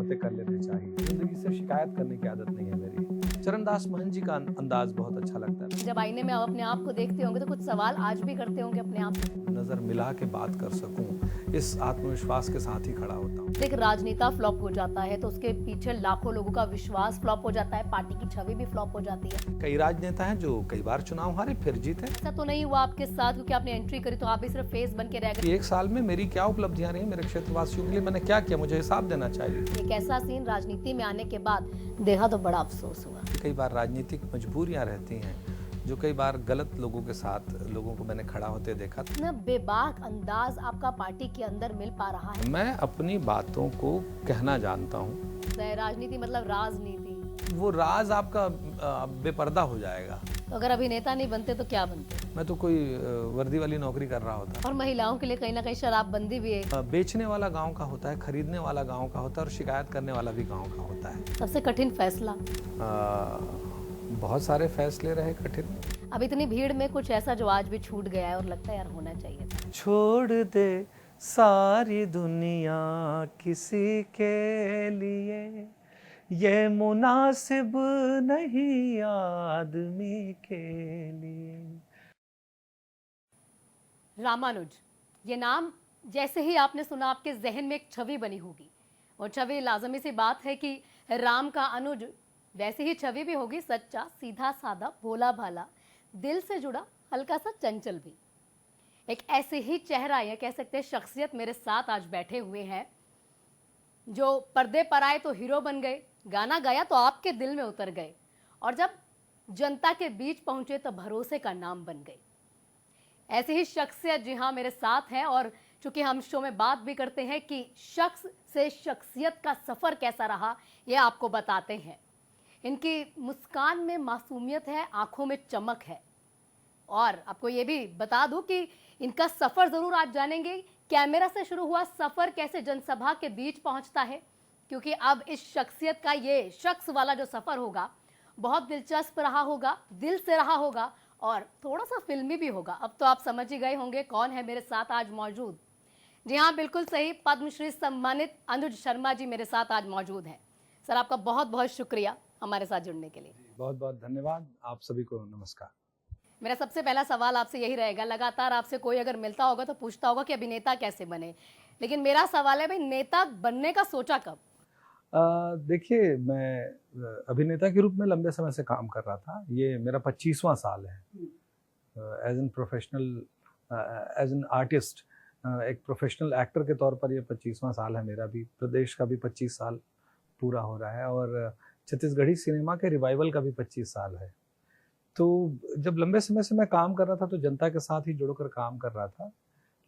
बातें कर लेनी चाहिए। जिंदगी से शिकायत करने की आदत नहीं है मेरी। चरणदास महंत जी का अंदाज बहुत अच्छा लगता है। जब आईने में आप अपने आप को देखते होंगे तो कुछ सवाल आज भी करते होंगे अपने आप से। नजर मिला के बात कर सकूं, इस आत्मविश्वास के साथ ही खड़ा होता हूँ। एक राजनेता फ्लॉप हो जाता है तो उसके पीछे लाखों लोगों का विश्वास फ्लॉप हो जाता है, पार्टी की छवि भी फ्लॉप हो जाती है। कई राजनेता हैं जो कई बार चुनाव हारे फिर जीते। ऐसा तो नहीं हुआ आपके साथ, क्योंकि आपने एंट्री करी तो आप भी सिर्फ फेस बन के रह गए। एक साल में मेरी क्या उपलब्धियां रही, मेरे क्षेत्रवासियों के लिए मैंने क्या किया, मुझे हिसाब देना चाहिए। एक ऐसा सीन राजनीति में आने के बाद देखा तो बड़ा अफसोस हुआ। कई बार राजनीतिक मजबूरियां रहती हैं जो कई बार गलत लोगों के साथ लोगों को मैंने खड़ा होते देखा। इतना बेबाक अंदाज आपका पार्टी के अंदर मिल पा रहा है। मैं अपनी बातों को कहना जानता हूँ। राजनीति मतलब राजनीति, वो राज आपका बेपर्दा हो जाएगा। तो अगर अभिनेता नहीं बनते तो क्या बनते? मैं तो कोई वर्दी वाली नौकरी कर रहा होता। और महिलाओं के लिए कहीं ना कहीं शराबबंदी भी है। बेचने वाला गांव का होता है, खरीदने वाला गांव का होता है और शिकायत करने वाला भी गांव का होता है। सबसे कठिन फैसला? बहुत सारे फैसले रहे कठिन। अब इतनी भीड़ में कुछ ऐसा जो आज भी छूट गया है और लगता है यार होना चाहिए था। छोड़ दे सारी दुनिया किसी के लिए, ये मुनासिब नहीं आदमी के लिए। रामानुज, ये नाम जैसे ही आपने सुना आपके जहन में एक छवि बनी होगी, और छवि लाजमी सी बात है कि राम का अनुज वैसे ही छवि भी होगी, सच्चा, सीधा साधा, भोला भाला, दिल से जुड़ा, हल्का सा चंचल भी। एक ऐसे ही चेहरा या कह सकते हैं शख्सियत मेरे साथ आज बैठे हुए हैं जो पर्दे पर आए तो हीरो बन गए, गाना गाया तो आपके दिल में उतर गए, और जब जनता के बीच पहुंचे तो भरोसे का नाम बन गए। ऐसे ही शख्सियत जी हाँ मेरे साथ हैं, और चूंकि हम शो में बात भी करते हैं कि शख्स से शख्सियत का सफर कैसा रहा, ये आपको बताते हैं। इनकी मुस्कान में मासूमियत है, आंखों में चमक है, और आपको ये भी बता दूं कि इनका सफर जरूर आज जानेंगे। कैमरा से शुरू हुआ सफर कैसे जनसभा के बीच पहुंचता है, क्योंकि अब इस शख्सियत का ये शख्स वाला जो सफर होगा बहुत दिलचस्प रहा होगा, दिल से रहा होगा और थोड़ा सा फिल्मी भी होगा। अब तो आप समझ ही गए होंगे कौन है मेरे साथ आज मौजूद। जी हाँ, बिल्कुल सही, पद्मश्री सम्मानित अनुज शर्मा जी मेरे साथ आज मौजूद हैं। सर, आपका बहुत बहुत शुक्रिया हमारे साथ जुड़ने के लिए। बहुत बहुत धन्यवाद। आप सभी को नमस्कार। मेरा सबसे पहला सवाल आपसे यही रहेगा, लगातार आपसे कोई अगर मिलता होगा तो पूछता होगा कि अभिनेता कैसे बने, लेकिन मेरा सवाल है भाई, नेता बनने का सोचा कब? देखिए, मैं अभिनेता के रूप में लंबे समय से काम कर रहा था। ये मेरा 25वां साल है as an professional, as an artist, एक प्रोफेशनल एक्टर के तौर पर ये 25वां साल है मेरा भी। प्रदेश का भी 25 साल पूरा हो रहा है और छत्तीसगढ़ी सिनेमा के रिवाइवल का भी 25 साल है। तो जब लंबे समय से मैं काम कर रहा था तो जनता के साथ ही जुड़कर काम कर रहा था,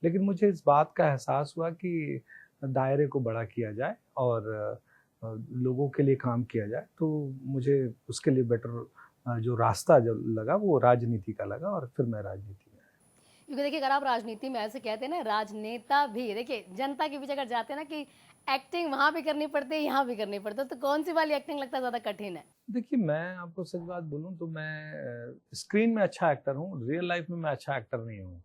लेकिन मुझे इस बात का एहसास हुआ कि दायरे को बड़ा किया जाए और लोगों के लिए काम किया जाए। तो मुझे उसके लिए बेटर जो रास्ता जो लगा वो राजनीति का लगा और फिर मैं राजनीति में आया। क्योंकि देखिए, अगर आप राजनीति में ऐसे कहते हैं ना, राजनेता भी देखिए जनता के बीच अगर जाते हैं ना कि एक्टिंग वहां भी करनी पड़ती है, यहाँ भी करनी पड़ती है, तो कौन सी वाली एक्टिंग लगता है ज्यादा कठिन है? देखिए, मैं आपको सच बात बोलूं तो मैं स्क्रीन में अच्छा एक्टर हूँ, रियल लाइफ में मैं अच्छा एक्टर नहीं हूँ।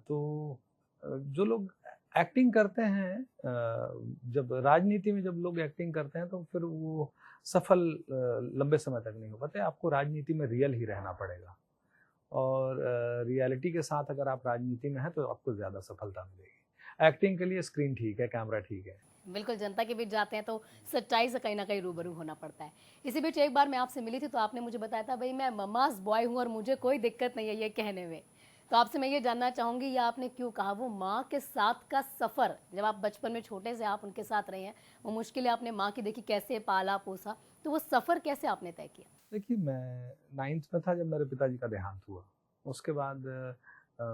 तो जो लोग एक्टिंग करते हैं, जब राजनीति में जब लोग एक्टिंग करते हैं तो फिर वो सफल लंबे समय तक नहीं हो पाते। आपको राजनीति में रियल ही रहना पड़ेगा और रियलिटी के साथ अगर आप राजनीति में हैं तो आपको ज़्यादा सफलता मिलेगी। एक्टिंग के लिए स्क्रीन ठीक है, कैमरा ठीक है। बिल्कुल, जनता के बीच जाते हैं तो सच्चाई से कहीं ना कहीं रूबरू होना पड़ता है। इसी बीच एक बार मैं आपसे मिली थी तो आपने मुझे बताया था भाई मैं ममाज बॉय हूँ और मुझे कोई दिक्कत नहीं है ये कहने में। तो आपसे मैं ये जानना चाहूंगी, ये आपने क्यों कहा? वो माँ के साथ का सफ़र, जब आप बचपन में छोटे से आप उनके साथ रहे हैं, वो मुश्किलें आपने माँ की देखी, कैसे पाला पोसा, तो वो सफ़र कैसे आपने तय किया? देखिए, मैं 9th में था जब मेरे पिताजी का देहांत हुआ। उसके बाद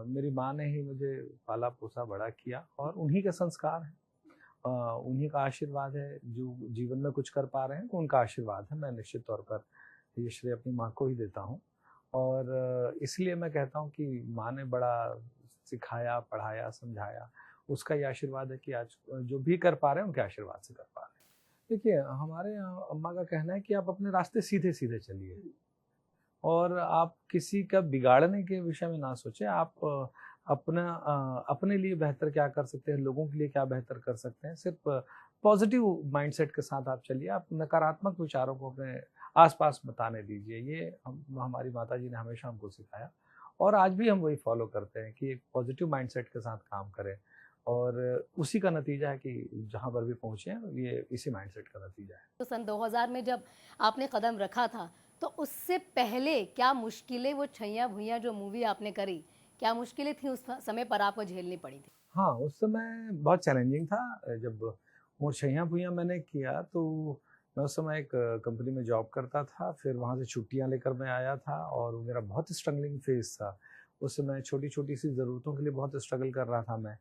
मेरी माँ ने ही मुझे पाला पोसा बड़ा किया और उन्हीं के संस्कार हैं, उन्हीं का आशीर्वाद है। जो जीवन में कुछ कर पा रहे हैं तो उनका आशीर्वाद है। मैं निश्चित तौर पर ये श्रेय अपनी माँ को ही देता हूँ और इसलिए मैं कहता हूँ कि माँ ने बड़ा सिखाया, पढ़ाया, समझाया। उसका ये आशीर्वाद है कि आज जो भी कर पा रहे हैं उनके आशीर्वाद से कर पा रहे हैं। देखिए, हमारे यहाँ अम्मा का कहना है कि आप अपने रास्ते सीधे सीधे चलिए और आप किसी का बिगाड़ने के विषय में ना सोचें। आप अपने लिए बेहतर क्या कर सकते हैं, लोगों के लिए क्या बेहतर कर सकते हैं, सिर्फ पॉजिटिव माइंडसेट के साथ आप चलिए, आप नकारात्मक विचारों को अपने आसपास बताने दीजिए। ये हमारी माता जी ने हमेशा हमको सिखाया और आज भी हम वही फॉलो करते हैं कि एक पॉजिटिव माइंडसेट के साथ काम करें और उसी का नतीजा है कि जहाँ पर भी पहुँचे हैं ये इसी माइंडसेट का नतीजा है। तो सन 2000 में जब आपने कदम रखा था तो उससे पहले क्या मुश्किलें, वो छैया भुइयां जो मूवी आपने करी, क्या मुश्किलें थी उस समय पर आपको झेलनी पड़ी थी? हाँ, उस समय बहुत चैलेंजिंग था। जब वो छैया भुइयां मैंने किया तो मैं उस समय एक कंपनी में जॉब करता था, फिर वहाँ से छुट्टियाँ लेकर मैं आया था और मेरा बहुत स्ट्रगलिंग फेज़ था। उस समय छोटी-छोटी सी ज़रूरतों के लिए बहुत स्ट्रगल कर रहा था मैं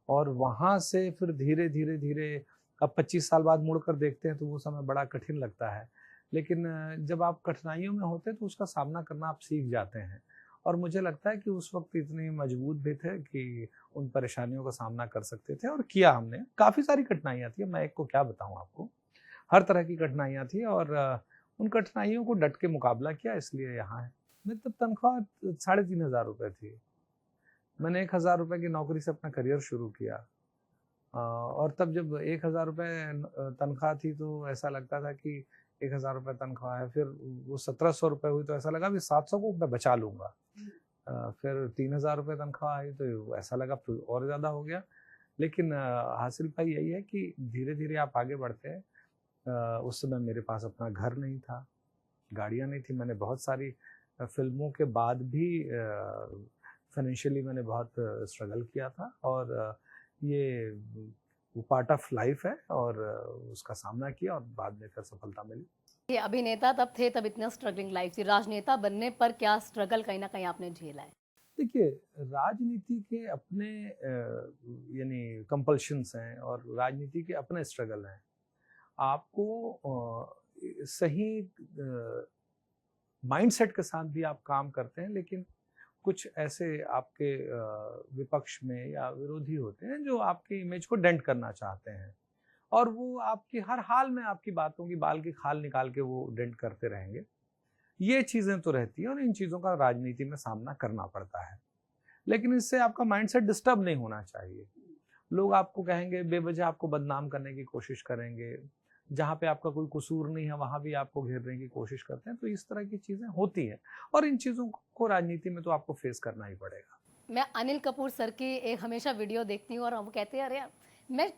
और वहाँ से फिर धीरे-धीरे अब 25 साल बाद मुड़कर देखते हैं तो वो समय बड़ा कठिन लगता है। लेकिन जब आप कठिनाइयों में होते हैं तो उसका सामना करना आप सीख जाते हैं और मुझे लगता है कि उस वक़्त इतने मजबूत भी थे कि उन परेशानियों का सामना कर सकते थे और किया हमने। काफ़ी सारी कठिनाइयाँ थी, मैं एक को क्या बताऊँ आपको। हर तरह की कठिनाइयाँ थी और उन कठिनाइयों को डट के मुकाबला किया, इसलिए यहाँ हैं। मेरी तब तनख्वाह 3500 रुपए थी। मैंने 1000 रुपए की नौकरी से अपना करियर शुरू किया। और तब जब 1000 रुपए तनख्वाह थी तो ऐसा लगता था कि 1000 रुपए तनख्वाह है, फिर वो 1700 रुपए हुई तो ऐसा लगा भी 700 को मैं बचा लूँगा। फिर 3000 रुपए तनख्वाह आई तो ऐसा लगा फिर और ज़्यादा हो गया। लेकिन हासिल पाई यही है कि धीरे-धीरे आप आगे बढ़ते हैं। उस समय मेरे पास अपना घर नहीं था, गाड़ियाँ नहीं थी। मैंने बहुत सारी फ़िल्मों के बाद भी फाइनेंशियली मैंने बहुत स्ट्रगल किया था और ये वो पार्ट ऑफ लाइफ़ है और उसका सामना किया और बाद में फिर सफलता मिली। ये अभिनेता तब थे, तब इतना स्ट्रगलिंग लाइफ थी। राजनेता बनने पर क्या स्ट्रगल कहीं ना कहीं आपने झेला है? देखिए, राजनीति के अपने यानी कंपल्शंस हैं और राजनीति के अपने स्ट्रगल हैं। आपको सही माइंडसेट के साथ भी आप काम करते हैं, लेकिन कुछ ऐसे आपके विपक्ष में या विरोधी होते हैं जो आपकी इमेज को डेंट करना चाहते हैं और वो आपकी हर हाल में आपकी बातों की बाल की खाल निकाल के वो डेंट करते रहेंगे। ये चीज़ें तो रहती हैं और इन चीज़ों का राजनीति में सामना करना पड़ता है। लेकिन इससे आपका माइंडसेट डिस्टर्ब नहीं होना चाहिए। लोग आपको कहेंगे, बेवजह आपको बदनाम करने की कोशिश करेंगे। जहाँ पे आपका कोई कसूर नहीं है, वहाँ भी आपको घेरने की कोशिश करते हैं। तो इस तरह की चीज़ें होती हैं और इन चीज़ों को राजनीति में तो आपको फेस करना ही पड़ेगा। मैं अनिल कपूर सर की एक हमेशा वीडियो देखती हूँ और वो कहते हैं, अरे यार, मैं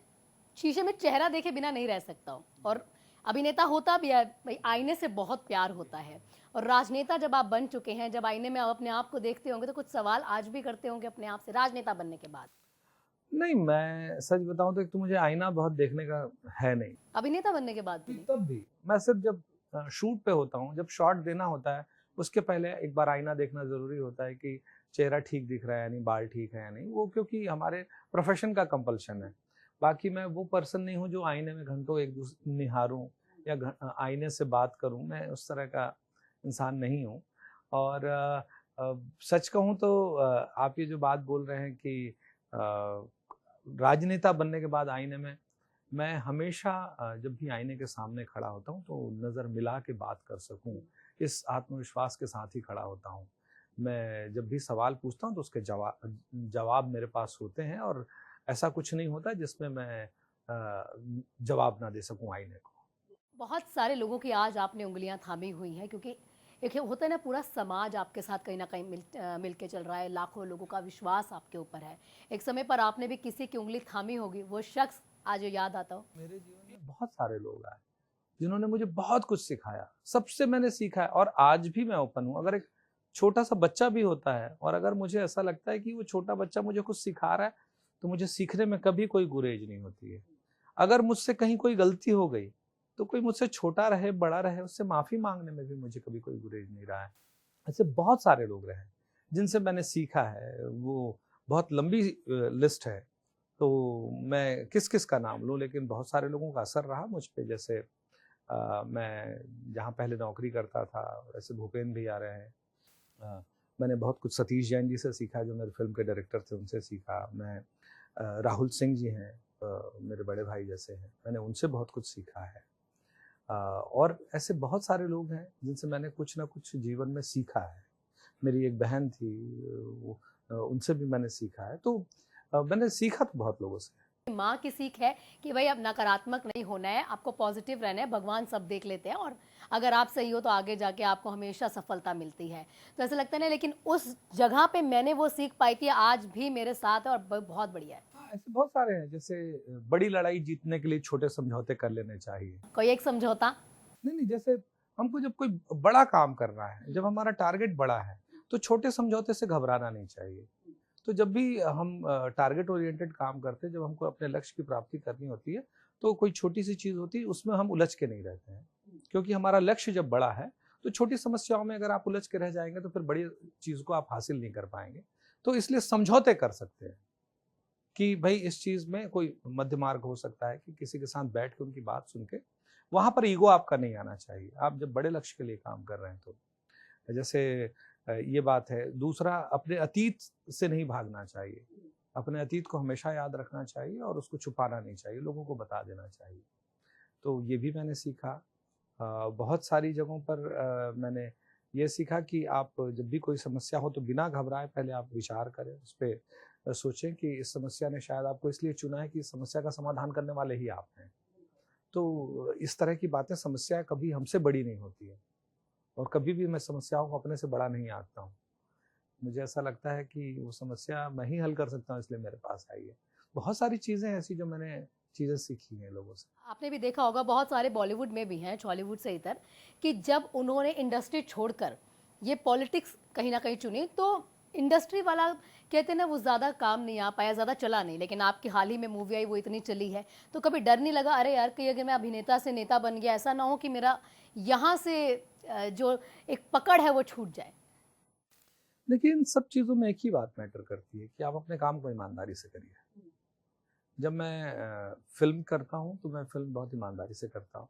शीशे में चेहरा देखे बिना नहीं रह सकता हूँ। और अभिनेता होता भी है भाई, आईने से बहुत प्यार होता है। और राजनेता जब आप बन चुके हैं, जब आईने में आप अपने आप को देखते होंगे तो कुछ सवाल आज भी करते होंगे अपने आप से, राजनेता बनने के बाद? नहीं, मैं सच बताऊँ तो एक तो मुझे आईना बहुत देखने का है नहीं। अभिनेता बनने के बाद भी नहीं? तब भी मैं सिर्फ जब शूट पे होता हूँ, जब शॉट देना होता है, उसके पहले एक बार आईना देखना ज़रूरी होता है कि चेहरा ठीक दिख रहा है या नहीं, बाल ठीक है या नहीं। वो क्योंकि हमारे प्रोफ़ेशन का कंपल्शन है। बाकी मैं वो पर्सन नहीं हूँ जो आईने में घंटों निहारूँ या आईने से बात करूँ, मैं उस तरह का इंसान नहीं हूँ। और सच कहूँ तो आप ये जो बात बोल रहे हैं कि राजनेता बनने के बाद आईने में मैं हमेशा जब भी आईने के सामने खड़ा होता हूँ तो नज़र मिला के बात कर सकूँ, इस आत्मविश्वास के साथ ही खड़ा होता हूँ। मैं जब भी सवाल पूछता हूँ तो उसके जवाब मेरे पास होते हैं और ऐसा कुछ नहीं होता जिसमें मैं जवाब ना दे सकूँ आईने को। बहुत सारे लोगों की आज आपने उंगलियां थामी हुई हैं, क्योंकि एक होता है ना, पूरा समाज आपके साथ कहीं ना कहीं मिल के चल रहा है, लाखों लोगों का विश्वास आपके ऊपर है। एक समय पर आपने भी किसी की उंगली थामी होगी, वो शख्स आज याद आता हो? मेरे जीवन में बहुत सारे लोग आए जिन्होंने मुझे बहुत कुछ सिखाया, सबसे मैंने सीखा है और आज भी मैं ओपन हूँ। अगर एक छोटा सा बच्चा भी होता है और अगर मुझे ऐसा लगता है कि वो छोटा बच्चा मुझे कुछ सिखा रहा है तो मुझे सीखने में कभी कोई गुरेज नहीं होती है। अगर मुझसे कहीं कोई गलती हो गई तो कोई मुझसे छोटा रहे बड़ा रहे, उससे माफ़ी मांगने में भी मुझे कभी कोई गुरेज नहीं रहा है। ऐसे बहुत सारे लोग रहे जिनसे मैंने सीखा है, वो बहुत लंबी लिस्ट है। तो मैं किस किस का नाम लूँ, लेकिन बहुत सारे लोगों का असर रहा मुझ पे। जैसे मैं जहाँ पहले नौकरी करता था वैसे भूपेंद्र भैया रहे हैं। मैंने बहुत कुछ सतीश जैन जी से सीखा जो मेरे फिल्म के डायरेक्टर थे, उनसे सीखा। मैं राहुल सिंह जी हैं, मेरे बड़े भाई जैसे हैं, मैंने उनसे बहुत कुछ सीखा है। और ऐसे बहुत सारे लोग हैं जिनसे मैंने कुछ ना कुछ जीवन में सीखा है। मेरी एक बहन थी, उनसे भी मैंने सीखा है। तो मैंने सीखा तो बहुत लोगों से। माँ की सीख है कि भाई अब नकारात्मक नहीं होना है, आपको पॉजिटिव रहना है, भगवान सब देख लेते हैं और अगर आप सही हो तो आगे जाके आपको हमेशा सफलता मिलती है। तो ऐसा लगता है ना, लेकिन उस जगह पे मैंने वो सीख पाई थी, आज भी मेरे साथ है और बहुत बढ़िया है। ऐसे बहुत सारे हैं, जैसे बड़ी लड़ाई जीतने के लिए छोटे समझौते कर लेने चाहिए। कोई एक समझौता? नहीं, जैसे हमको जब कोई बड़ा काम करना है, जब हमारा टारगेट बड़ा है, तो छोटे समझौते से घबराना नहीं चाहिए। तो जब भी हम टारगेट ओरिएंटेड काम करते हैं, जब हमको अपने लक्ष्य की प्राप्ति करनी होती है, तो कोई छोटी सी चीज होती है उसमें हम उलझ के नहीं रहते हैं, क्योंकि हमारा लक्ष्य जब बड़ा है तो छोटी समस्याओं में अगर आप उलझ के रह जाएंगे तो फिर बड़ी चीज को आप हासिल नहीं कर पाएंगे। तो इसलिए समझौते कर सकते हैं कि भाई इस चीज में कोई मध्य मार्ग हो सकता है कि किसी के साथ बैठ के उनकी बात सुन के, वहां पर ईगो आपका नहीं आना चाहिए। आप जब बड़े लक्ष्य के लिए काम कर रहे हैं तो जैसे ये बात है। दूसरा, अपने अतीत से नहीं भागना चाहिए, अपने अतीत को हमेशा याद रखना चाहिए और उसको छुपाना नहीं चाहिए, लोगों को बता देना चाहिए। तो ये भी मैंने सीखा। बहुत सारी जगहों पर मैंने ये सीखा कि आप जब भी कोई समस्या हो तो बिना घबराए पहले आप विचार करें, उस पर सोचें कि इस समस्या ने शायद आपको इसलिए चुना है कि इस समस्या का समाधान करने वाले ही आप हैं। तो इस तरह की बातें, समस्या कभी हमसे बड़ी नहीं होती है और कभी भी मैं समस्याओं को अपने से बड़ा नहीं आंकता हूँ। मुझे ऐसा लगता है कि वो समस्या मैं ही हल कर सकता हूँ, इसलिए मेरे पास आई है। बहुत सारी चीज़ें ऐसी जो मैंने चीज़ें सीखी हैं लोगों से। आपने भी देखा होगा, बहुत सारे बॉलीवुड में भी हैं, बॉलीवुड से इधर, कि जब उन्होंने इंडस्ट्री छोड़कर ये पॉलिटिक्स कहीं ना कहीं चुनी तो इंडस्ट्री वाला कहते हैं ना, वो ज़्यादा काम नहीं आ पाया, ज़्यादा चला नहीं। लेकिन आपकी हाल ही में मूवी आई, वो इतनी चली है, तो कभी डर नहीं लगा अरे यार कि अगर मैं अभिनेता से नेता बन गया, ऐसा ना हो कि मेरा यहाँ से जो एक पकड़ है वो छूट जाए? देखिए, इन सब चीज़ों में एक ही बात मैटर करती है कि आप अपने काम को ईमानदारी से करिए। जब मैं फिल्म करता हूँ तो मैं फिल्म बहुत ईमानदारी से करता हूँ।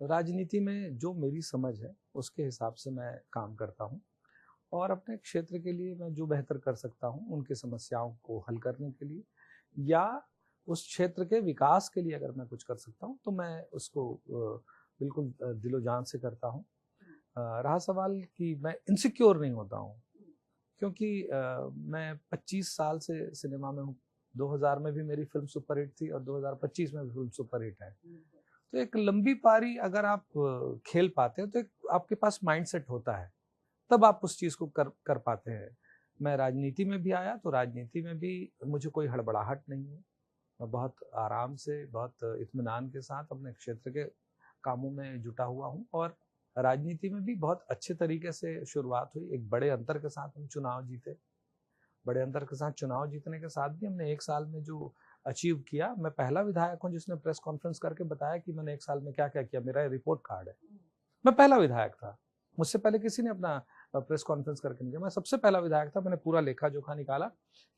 राजनीति में जो मेरी समझ है उसके हिसाब से मैं काम करता हूँ और अपने क्षेत्र के लिए मैं जो बेहतर कर सकता हूँ, उनकी समस्याओं को हल करने के लिए या उस क्षेत्र के विकास के लिए अगर मैं कुछ कर सकता हूँ तो मैं उसको बिल्कुल दिलो जान से करता हूँ। रहा सवाल कि मैं इनसिक्योर नहीं होता हूँ, क्योंकि मैं 25 साल से सिनेमा में हूँ। 2000 में भी मेरी फिल्म सुपरहिट थी और 2025 में भी फिल्म सुपरहिट है। तो एक लंबी पारी अगर आप खेल पाते हैं तो एक आपके पास माइंडसेट होता है, तब आप उस चीज़ को कर पाते हैं। मैं राजनीति में भी आया तो राजनीति में भी मुझे कोई हड़बड़ाहट नहीं है। मैं बहुत आराम से, बहुत इत्मीनान के साथ अपने क्षेत्र के कामों में जुटा हुआ हूँ और राजनीति में भी बहुत अच्छे तरीके से शुरुआत हुई। एक बड़े अंतर के साथ हम चुनाव जीते। बड़े अंतर के साथ चुनाव जीतने के साथ भी हमने 1 साल में जो अचीव किया, मैं पहला विधायक हूँ जिसने प्रेस कॉन्फ्रेंस करके बताया कि मैंने 1 साल में क्या-क्या किया, मेरा ये रिपोर्ट कार्ड है। मैं पहला विधायक था। मुझसे पहले किसी ने अपना प्रेस कॉन्फ्रेंस करके नहीं किया। मैं सबसे पहला विधायक था। मैंने पूरा लेखा-जोखा निकाला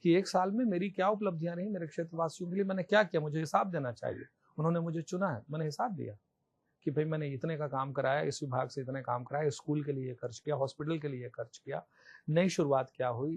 कि 1 साल में मेरी क्या उपलब्धियाँ रही, मेरे क्षेत्रवासियों के लिए मैंने क्या किया, मुझे हिसाब देना चाहिए। उन्होंने मुझे चुना है, मैंने हिसाब दिया कि भाई मैंने इतने का काम कराया, इस विभाग से इतने काम कराया, स्कूल के लिए खर्च किया, हॉस्पिटल के लिए खर्च किया, नई शुरुआत क्या हुई।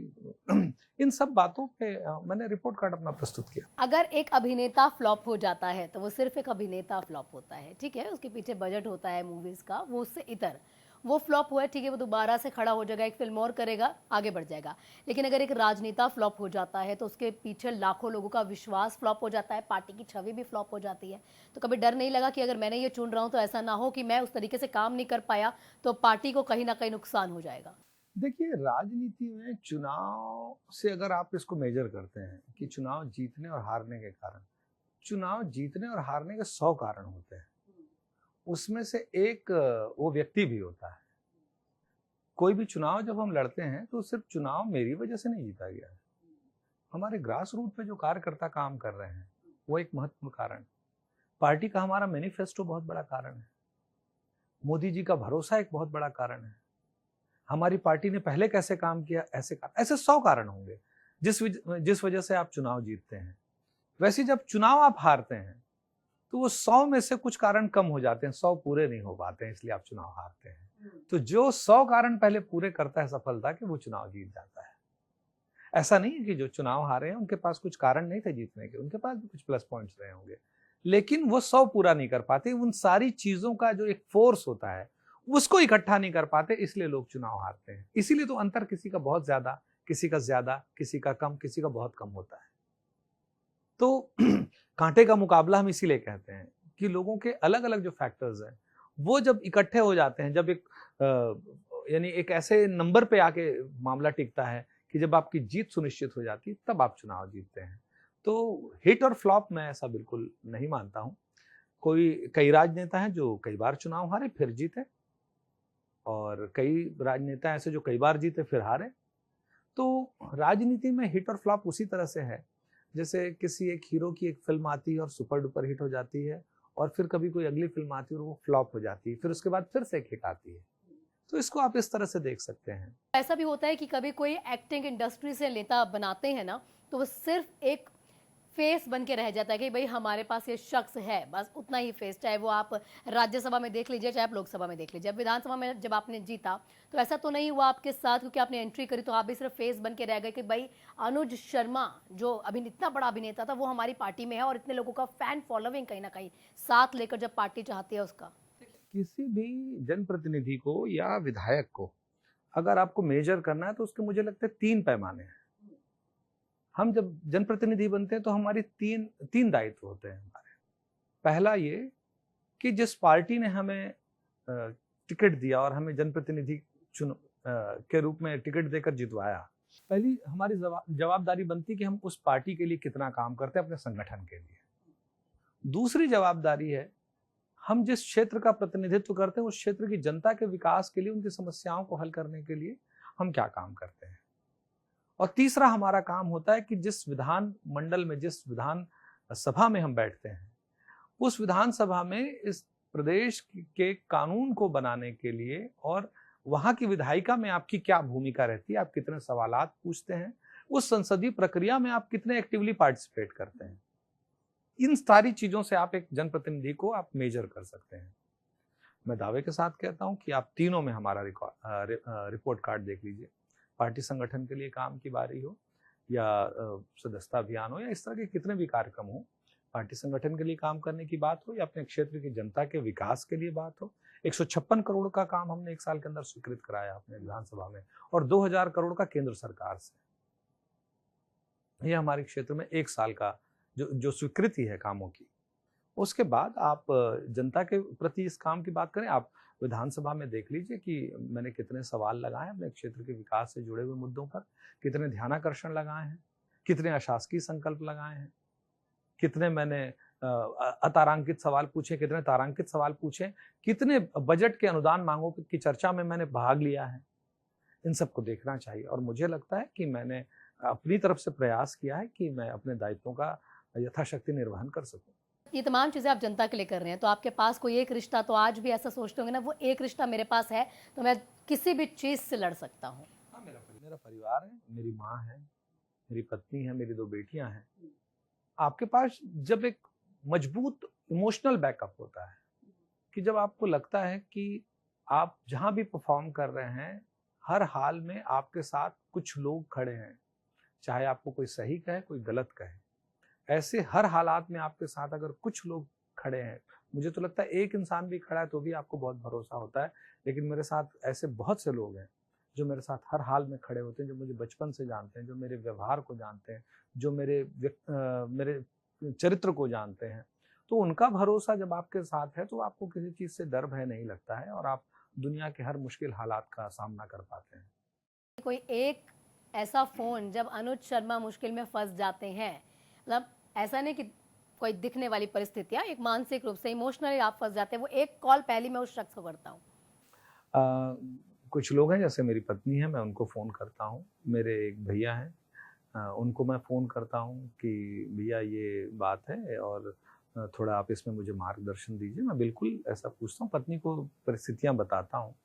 इन सब बातों पे मैंने रिपोर्ट कार्ड अपना प्रस्तुत किया। अगर एक अभिनेता फ्लॉप हो जाता है तो वो सिर्फ एक अभिनेता फ्लॉप होता है, ठीक है, उसके पीछे बजट होता है मूवीज का, वो उससे इतर, वो फ्लॉप हुआ है, ठीक है, वो दोबारा से खड़ा हो जाएगा, एक फिल्म और करेगा, आगे बढ़ जाएगा। लेकिन अगर एक राजनेता फ्लॉप हो जाता है तो उसके पीछे लाखों लोगों का विश्वास फ्लॉप हो जाता है, पार्टी की छवि भी फ्लॉप हो जाती है। तो कभी डर नहीं लगा कि अगर मैंने ये चुन रहा हूँ तो ऐसा ना हो कि मैं उस तरीके से काम नहीं कर पाया तो पार्टी को कहीं ना कहीं नुकसान हो जाएगा? देखिए, राजनीति में चुनाव से अगर आप इसको मेजर करते हैं कि चुनाव जीतने और हारने के कारण, चुनाव जीतने और हारने के 100 कारण होते हैं। उसमें से एक वो व्यक्ति भी होता है। कोई भी चुनाव जब हम लड़ते हैं तो सिर्फ चुनाव मेरी वजह से नहीं जीता गया है। हमारे ग्रास रूट पे जो कार्यकर्ता काम कर रहे हैं वो एक महत्वपूर्ण कारण। पार्टी का हमारा मैनिफेस्टो बहुत बड़ा कारण है। मोदी जी का भरोसा एक बहुत बड़ा कारण है। हमारी पार्टी ने पहले कैसे काम किया, ऐसे 100 कारण होंगे जिस वजह से आप चुनाव जीतते हैं। वैसे जब चुनाव आप हारते हैं तो वो 100 में से कुछ कारण कम हो जाते हैं, 100 पूरे नहीं हो पाते हैं, इसलिए आप चुनाव हारते हैं। तो जो 100 कारण पहले पूरे करता है सफलता के, वो चुनाव जीत जाता है। ऐसा नहीं है कि जो चुनाव हारे हैं उनके पास कुछ कारण नहीं थे जीतने के, उनके पास भी कुछ प्लस पॉइंट्स रहे होंगे, लेकिन वो 100 पूरा नहीं कर पाते। उन सारी चीजों का जो एक फोर्स होता है उसको इकट्ठा नहीं कर पाते, इसलिए लोग चुनाव हारते हैं। इसीलिए तो अंतर किसी का बहुत ज्यादा, किसी का कम, किसी का बहुत कम होता है। तो कांटे का मुकाबला हम इसीलिए कहते हैं कि लोगों के अलग अलग जो फैक्टर्स हैं वो जब इकट्ठे हो जाते हैं, जब एक यानी एक ऐसे नंबर पे आके मामला टिकता है कि जब आपकी जीत सुनिश्चित हो जाती है, तब आप चुनाव जीतते हैं। तो हिट और फ्लॉप मैं ऐसा बिल्कुल नहीं मानता हूँ। कई राजनेता हैं जो कई बार चुनाव हारे फिर जीते, और कई राजनेता ऐसे जो कई बार जीते फिर हारे। तो राजनीति में हिट और फ्लॉप उसी तरह से है जैसे किसी एक हीरो की एक फिल्म आती है और सुपर डुपर हिट हो जाती है, और फिर कभी कोई अगली फिल्म आती है और वो फ्लॉप हो जाती है, फिर उसके बाद फिर से एक हिट आती है। तो इसको आप इस तरह से देख सकते हैं। ऐसा भी होता है कि कभी कोई एक्टिंग इंडस्ट्री से नेता बनाते हैं ना, तो वो सिर्फ एक फेस बन के रह जाता है कि भाई हमारे पास ये शख्स है, बस उतना ही फेस। चाहे वो आप राज्यसभा में देख लीजिए, चाहे आप लोकसभा में देख लीजिए। अब विधानसभा में जब आपने जीता तो ऐसा तो नहीं हुआ आपके साथ, क्योंकि आपने एंट्री करी तो आप भी सिर्फ फेस बन के रह गए कि भाई अनुज शर्मा जो अभी इतना बड़ा अभिनेता था वो हमारी पार्टी में है, और इतने लोगों का फैन फॉलोइंग कहीं ना कहीं साथ लेकर जब पार्टी चाहती है उसका। किसी भी जनप्रतिनिधि को या विधायक को अगर आपको मेजर करना है तो उसके मुझे लगता है 3 पैमाने हैं। हम जब जनप्रतिनिधि बनते हैं तो हमारी तीन दायित्व होते हैं हमारे। पहला ये कि जिस पार्टी ने हमें टिकट दिया और हमें जनप्रतिनिधि के रूप में टिकट देकर जितवाया, पहली हमारी जवाबदारी बनती कि हम उस पार्टी के लिए कितना काम करते हैं अपने संगठन के लिए। दूसरी जवाबदारी है हम जिस क्षेत्र का प्रतिनिधित्व करते हैं उस क्षेत्र की जनता के विकास के लिए, उनकी समस्याओं को हल करने के लिए हम क्या काम करते हैं। और तीसरा हमारा काम होता है कि जिस विधान मंडल में, जिस विधान सभा में हम बैठते हैं, उस विधान सभा में इस प्रदेश के कानून को बनाने के लिए और वहां की विधायिका में आपकी क्या भूमिका रहती है, आप कितने सवालात पूछते हैं, उस संसदीय प्रक्रिया में आप कितने एक्टिवली पार्टिसिपेट करते हैं। इन सारी चीजों से आप एक जनप्रतिनिधि को आप मेजर कर सकते हैं। मैं दावे के साथ कहता हूं कि आप तीनों में हमारा रिपोर्ट कार्ड देख लीजिए। पार्टी संगठन के लिए काम की बारी हो या सदस्यता अभियान हो या इस तरह के कितने भी कार्यक्रम हो, पार्टी संगठन के लिए काम करने की बात हो या अपने क्षेत्र की जनता के विकास के लिए बात हो। 156 करोड़ का काम हमने 1 साल के अंदर स्वीकृत कराया अपने विधानसभा में, और 2000 करोड़ का केंद्र सरकार से। यह हमारे क्षेत्र में 1 साल का जो स्वीकृति है कामों की। उसके बाद आप जनता के प्रति इस काम की बात करें, आप विधानसभा में देख लीजिए कि मैंने कितने सवाल लगाए अपने क्षेत्र के विकास से जुड़े हुए मुद्दों पर, कितने ध्यानाकर्षण लगाए हैं, कितने अशासकीय संकल्प लगाए हैं, कितने मैंने अतारांकित सवाल पूछे, कितने तारांकित सवाल पूछे, कितने बजट के अनुदान मांगों की चर्चा में मैंने भाग लिया है। इन सबको देखना चाहिए, और मुझे लगता है कि मैंने अपनी तरफ से प्रयास किया है कि मैं अपने दायित्वों का यथाशक्ति निर्वहन कर सकूं। ये तमाम चीज़ें आप जनता के लिए कर रहे हैं, तो आपके पास कोई एक रिश्ता तो आज भी ऐसा सोचते होंगे ना, वो एक रिश्ता मेरे पास है तो मैं किसी भी चीज़ से लड़ सकता हूँ। हाँ, मेरा परिवार है, मेरी माँ है, मेरी पत्नी है, मेरी 2 बेटियां हैं। आपके पास जब एक मजबूत इमोशनल बैकअप होता है कि जब आपको लगता है कि आप जहां भी परफॉर्म कर रहे हैं, हर हाल में आपके साथ कुछ लोग खड़े हैं, चाहे आपको कोई सही कहे कोई गलत कहे, ऐसे हर हालात में आपके साथ अगर कुछ लोग खड़े हैं, मुझे तो लगता है एक इंसान भी खड़ा है तो भी आपको बहुत भरोसा होता है। लेकिन मेरे साथ ऐसे बहुत से लोग हैं जो मेरे साथ हर हाल में खड़े होते हैं, जो मुझे बचपन से जानते हैं, जो मेरे व्यवहार को जानते हैं, जो मेरे चरित्र को जानते हैं। तो उनका भरोसा जब आपके साथ है तो आपको किसी चीज से डर भय नहीं लगता है, और आप दुनिया के हर मुश्किल हालात का सामना कर पाते हैं। कोई एक ऐसा फोन जब अनुज शर्मा मुश्किल में फंस जाते हैं, मतलब ऐसा नहीं कि कोई दिखने वाली परिस्थितियां, एक मानसिक रूप से इमोशनली आप फंस जाते हैं, वो एक कॉल पहली मैं उस शख्स को करता हूँ। कुछ लोग हैं, जैसे मेरी पत्नी है, मैं उनको फ़ोन करता हूँ। मेरे एक भैया हैं, उनको मैं फ़ोन करता हूँ कि भैया ये बात है और थोड़ा आप इसमें मुझे मार्गदर्शन दीजिए। मैं बिल्कुल ऐसा पूछता हूँ, पत्नी को परिस्थितियाँ बताता हूँ,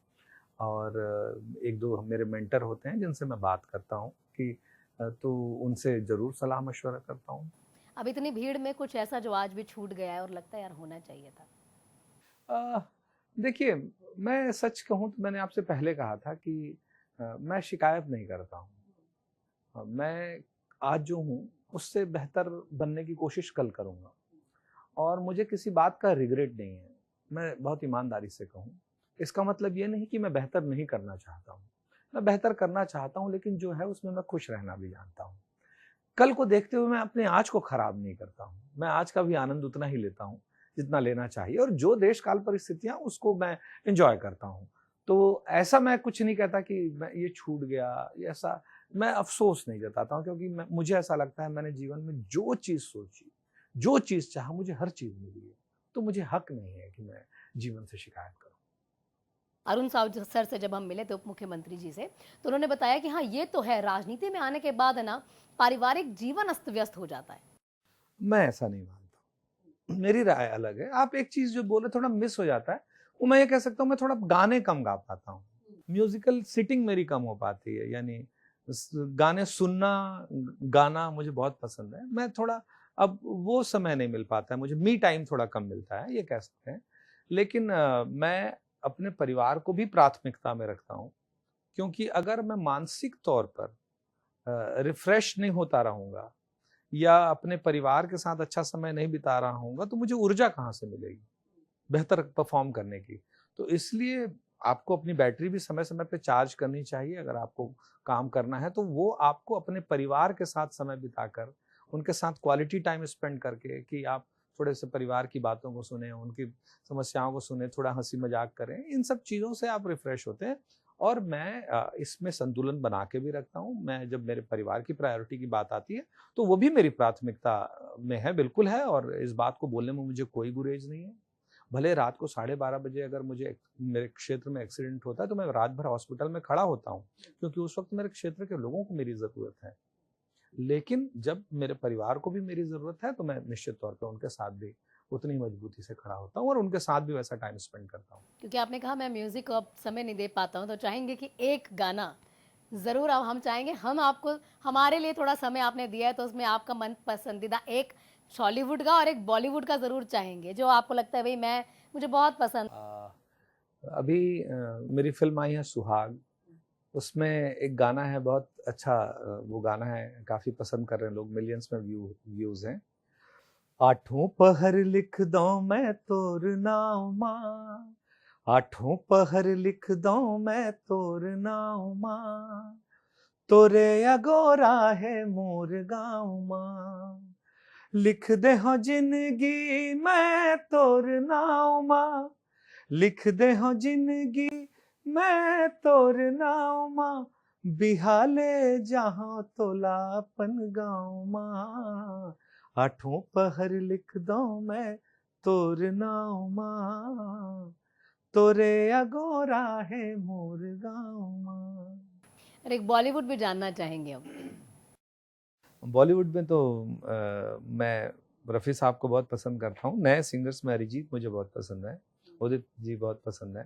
और 1-2 मेरे मेंटर होते हैं जिनसे मैं बात करता हूँ कि तो उनसे ज़रूर सलाह मशवरा करता हूँ। अब इतनी भीड़ में कुछ ऐसा जो आज भी छूट गया है और लगता है यार होना चाहिए था? देखिए, मैं सच कहूँ तो मैंने आपसे पहले कहा था कि मैं शिकायत नहीं करता हूँ। मैं आज जो हूँ उससे बेहतर बनने की कोशिश कल करूँगा, और मुझे किसी बात का रिग्रेट नहीं है। मैं बहुत ईमानदारी से कहूँ, इसका मतलब ये नहीं कि मैं बेहतर नहीं करना चाहता हूँ। मैं बेहतर करना चाहता हूँ, लेकिन जो है उसमें मैं खुश रहना भी जानता हूँ। कल को देखते हुए मैं अपने आज को खराब नहीं करता हूँ। मैं आज का भी आनंद उतना ही लेता हूँ जितना लेना चाहिए, और जो देश काल परिस्थितियां उसको मैं एंजॉय करता हूँ। तो ऐसा मैं कुछ नहीं कहता कि मैं ये छूट गया, ये ऐसा मैं अफसोस नहीं जताता हूँ, क्योंकि मुझे ऐसा लगता है मैंने जीवन में जो चीज़ सोची, जो चीज़ चाहा, मुझे हर चीज़ मिली है। तो मुझे हक नहीं है कि मैं जीवन से शिकायत करूँ। अरुण साव सर से जब हम मिले थे, उप मुख्यमंत्री जी से, तो उन्होंने बताया कि हाँ, ये तो है, राजनीति में आने के बाद है ना, पारिवारिक जीवन अस्त व्यस्त हो जाता है। मैं ऐसा नहीं मानता, मेरी राय अलग है। आप एक चीज जो बोले थोड़ा मिस हो जाता है, वो मैं ये कह सकता हूँ, मैं थोड़ा गाने कम गा पाता हूँ। म्यूजिकल सिटिंग मेरी कम हो पाती है, यानी गाने सुनना, गाना मुझे बहुत पसंद है। मैं थोड़ा अब वो समय नहीं मिल पाता है मुझे, मी टाइम थोड़ा कम मिलता है, ये कह सकते हैं। लेकिन मैं अपने परिवार को भी प्राथमिकता में रखता हूँ, क्योंकि अगर मैं मानसिक तौर पर रिफ्रेश नहीं होता रहूंगा या अपने परिवार के साथ अच्छा समय नहीं बिता रहा हूँगा, तो मुझे ऊर्जा कहाँ से मिलेगी बेहतर परफॉर्म करने की। तो इसलिए आपको अपनी बैटरी भी समय समय पे चार्ज करनी चाहिए। अगर आपको काम करना है तो वो आपको अपने परिवार के साथ समय बिताकर, उनके साथ क्वालिटी टाइम स्पेंड करके, कि आप थोड़े से परिवार की बातों को सुने, उनकी समस्याओं को सुने, थोड़ा हंसी मजाक करें, इन सब चीज़ों से आप रिफ्रेश होते हैं। और मैं इसमें संतुलन बना के भी रखता हूँ। मैं जब मेरे परिवार की प्रायोरिटी की बात आती है तो वो भी मेरी प्राथमिकता में है, बिल्कुल है, और इस बात को बोलने में मुझे कोई गुरेज नहीं है। भले रात को 12:30 बजे अगर मुझे मेरे क्षेत्र में एक्सीडेंट होता है तो मैं रात भर हॉस्पिटल में खड़ा होता हूँ, क्योंकि उस वक्त मेरे क्षेत्र के लोगों को मेरी ज़रूरत है। लेकिन जब मेरे परिवार को भी मेरी ज़रूरत है तो मैं निश्चित तौर पे उनके साथ भी उतनी ही मजबूती से खड़ा होता हूँ और उनके साथ भी वैसा टाइम स्पेंड करता हूँ। क्योंकि आपने कहा मैं म्यूजिक को अब समय नहीं दे पाता हूँ, तो चाहेंगे कि एक गाना जरूर, अब हम चाहेंगे, हम आपको, हमारे लिए थोड़ा समय आपने दिया है, तो उसमें आपका मन पसंदीदा एक हॉलीवुड का और एक बॉलीवुड का जरूर चाहेंगे, जो आपको लगता है भाई मैं, मुझे बहुत पसंद। अभी मेरी फिल्म आई है सुहाग, उसमें एक गाना है बहुत अच्छा, वो गाना है काफी पसंद कर रहे हैं लोग, मिलियंस में व्यूज हैं। आठों पहर लिख दो मैं तोर नाम माँ, आठों पहर लिख दो मैं तोर नाम माँ, तोरे अगोरा है मोर गाँव माँ, लिख दे हो जिंदगी मैं तोर नाम माँ, लिख दे हो जिंदगी मैं तोर नाम माँ, बिहाले जहाँ तोलापन गाँव माँ, आठों पहर लिख दो मैं तोर नाम माँ, तोरे अगोरा है मोर गाँव माँ। और एक बॉलीवुड भी जानना चाहेंगे हम। बॉलीवुड में तो मैं रफ़ी साहब को बहुत पसंद करता हूँ। नए सिंगर्स में अरिजीत मुझे बहुत पसंद है, उदित जी बहुत पसंद है।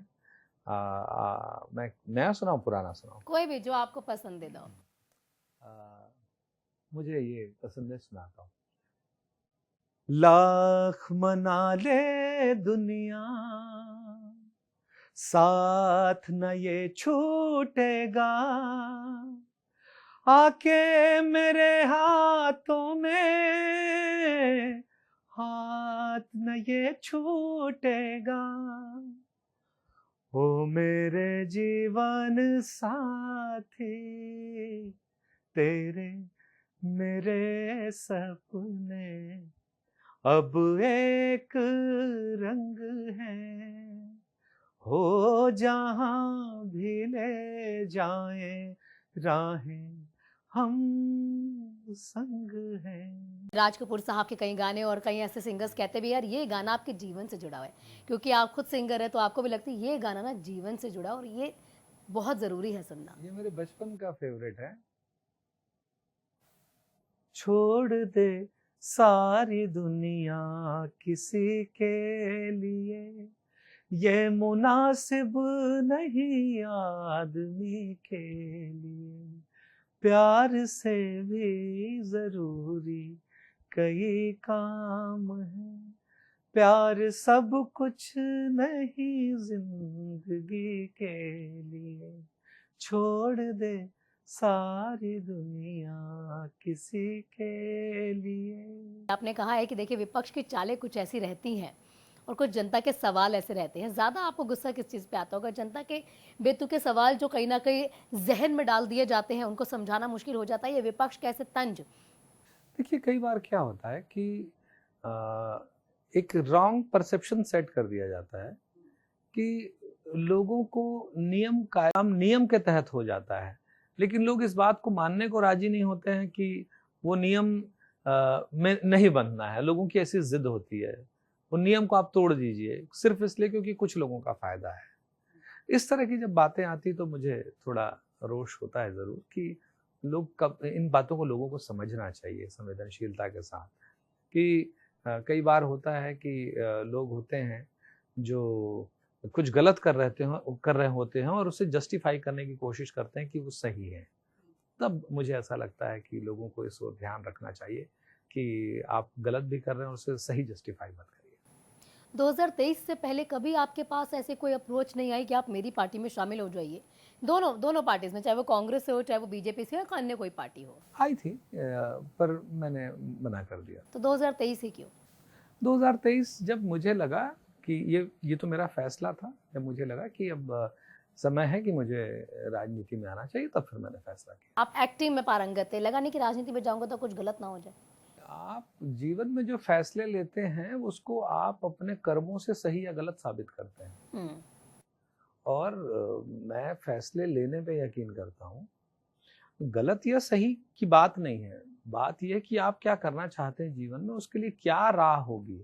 मैं नया सुनाऊँ पुराना सुनाऊँ? कोई भी जो आपको पसंद दे दो। मुझे ये पसंद है, सुनाता हूँ। लाख मना ले दुनिया साथ न ये छूटेगा, आके मेरे हाथों में हाथ न ये छूटेगा, ओ मेरे जीवन साथी, तेरे मेरे सपने अब एक रंग है, हो जहाँ भी ले जाएं राहें हम संग हैं। राज कपूर साहब के कई गाने और कई ऐसे सिंगर्स कहते भी यार ये गाना आपके जीवन से जुड़ा हुआ है, क्योंकि आप खुद सिंगर है तो आपको भी लगता है ये गाना ना जीवन से जुड़ा और ये बहुत जरूरी है सुनना। ये मेरे बचपन का फेवरेट है। छोड़ दे सारी दुनिया किसी के लिए, ये मुनासिब नहीं आदमी के लिए, प्यार से भी जरूरी कई काम है, प्यार सब कुछ नहीं जिंदगी के लिए, छोड़ दे सारी दुनिया किसी के लिए। आपने कहा है कि देखिए विपक्ष की चालें कुछ ऐसी रहती हैं और कुछ जनता के सवाल ऐसे रहते हैं, ज़्यादा आपको गुस्सा किस चीज़ पे आता होगा? जनता के बेतुके सवाल जो कहीं ना कहीं जहन में डाल दिए जाते हैं, उनको समझाना मुश्किल हो जाता है, ये विपक्ष कैसे तंज देखिए, कई बार क्या होता है कि एक रॉन्ग परसेप्शन सेट कर दिया जाता है कि लोगों को नियम के तहत हो जाता है, लेकिन लोग इस बात को मानने को राजी नहीं होते हैं कि वो नियम में नहीं बंधना है। लोगों की ऐसी जिद होती है, वो नियम को आप तोड़ दीजिए सिर्फ इसलिए क्योंकि कुछ लोगों का फायदा है। इस तरह की जब बातें आती तो मुझे थोड़ा रोष होता है ज़रूर कि लोग कब इन बातों को लोगों को समझना चाहिए संवेदनशीलता के साथ कि कई बार होता है कि लोग होते हैं जो कुछ गलत कर रहे होते हैं और उसे जस्टिफाई करने की कोशिश करते हैं कि वो सही है। तब मुझे ऐसा लगता है कि लोगों को इस ओर ध्यान रखना चाहिए कि आप गलत भी कर रहे हैं और उसे सही जस्टिफाई मत करिए। 2023 से पहले कभी आपके पास ऐसे कोई अप्रोच नहीं आई कि आप मेरी पार्टी में शामिल हो जाइए? दोनों पार्टीज में, चाहे वो कांग्रेस से हो, चाहे वो बीजेपी से हो, या अन्य कोई पार्टी हो। आई थी पर मैंने मना कर दिया। तो 2023 ही क्यों? 2023 जब मुझे लगा कि ये तो मेरा फैसला था, जब मुझे लगा कि अब समय है कि मुझे राजनीति में आना चाहिए, तब फिर मैंने फैसला किया। आप एक्टिंग में पारंगत थे, लगा नहीं कि राजनीति में जाऊंगा तो कुछ गलत ना हो जाए? आप जीवन में जो फैसले लेते हैं उसको आप अपने कर्मों से सही या गलत साबित करते हैं। और मैं फैसले लेने पे यकीन करता हूँ। गलत या सही की बात नहीं है, बात यह कि आप क्या करना चाहते हैं जीवन में, उसके लिए क्या राह होगी।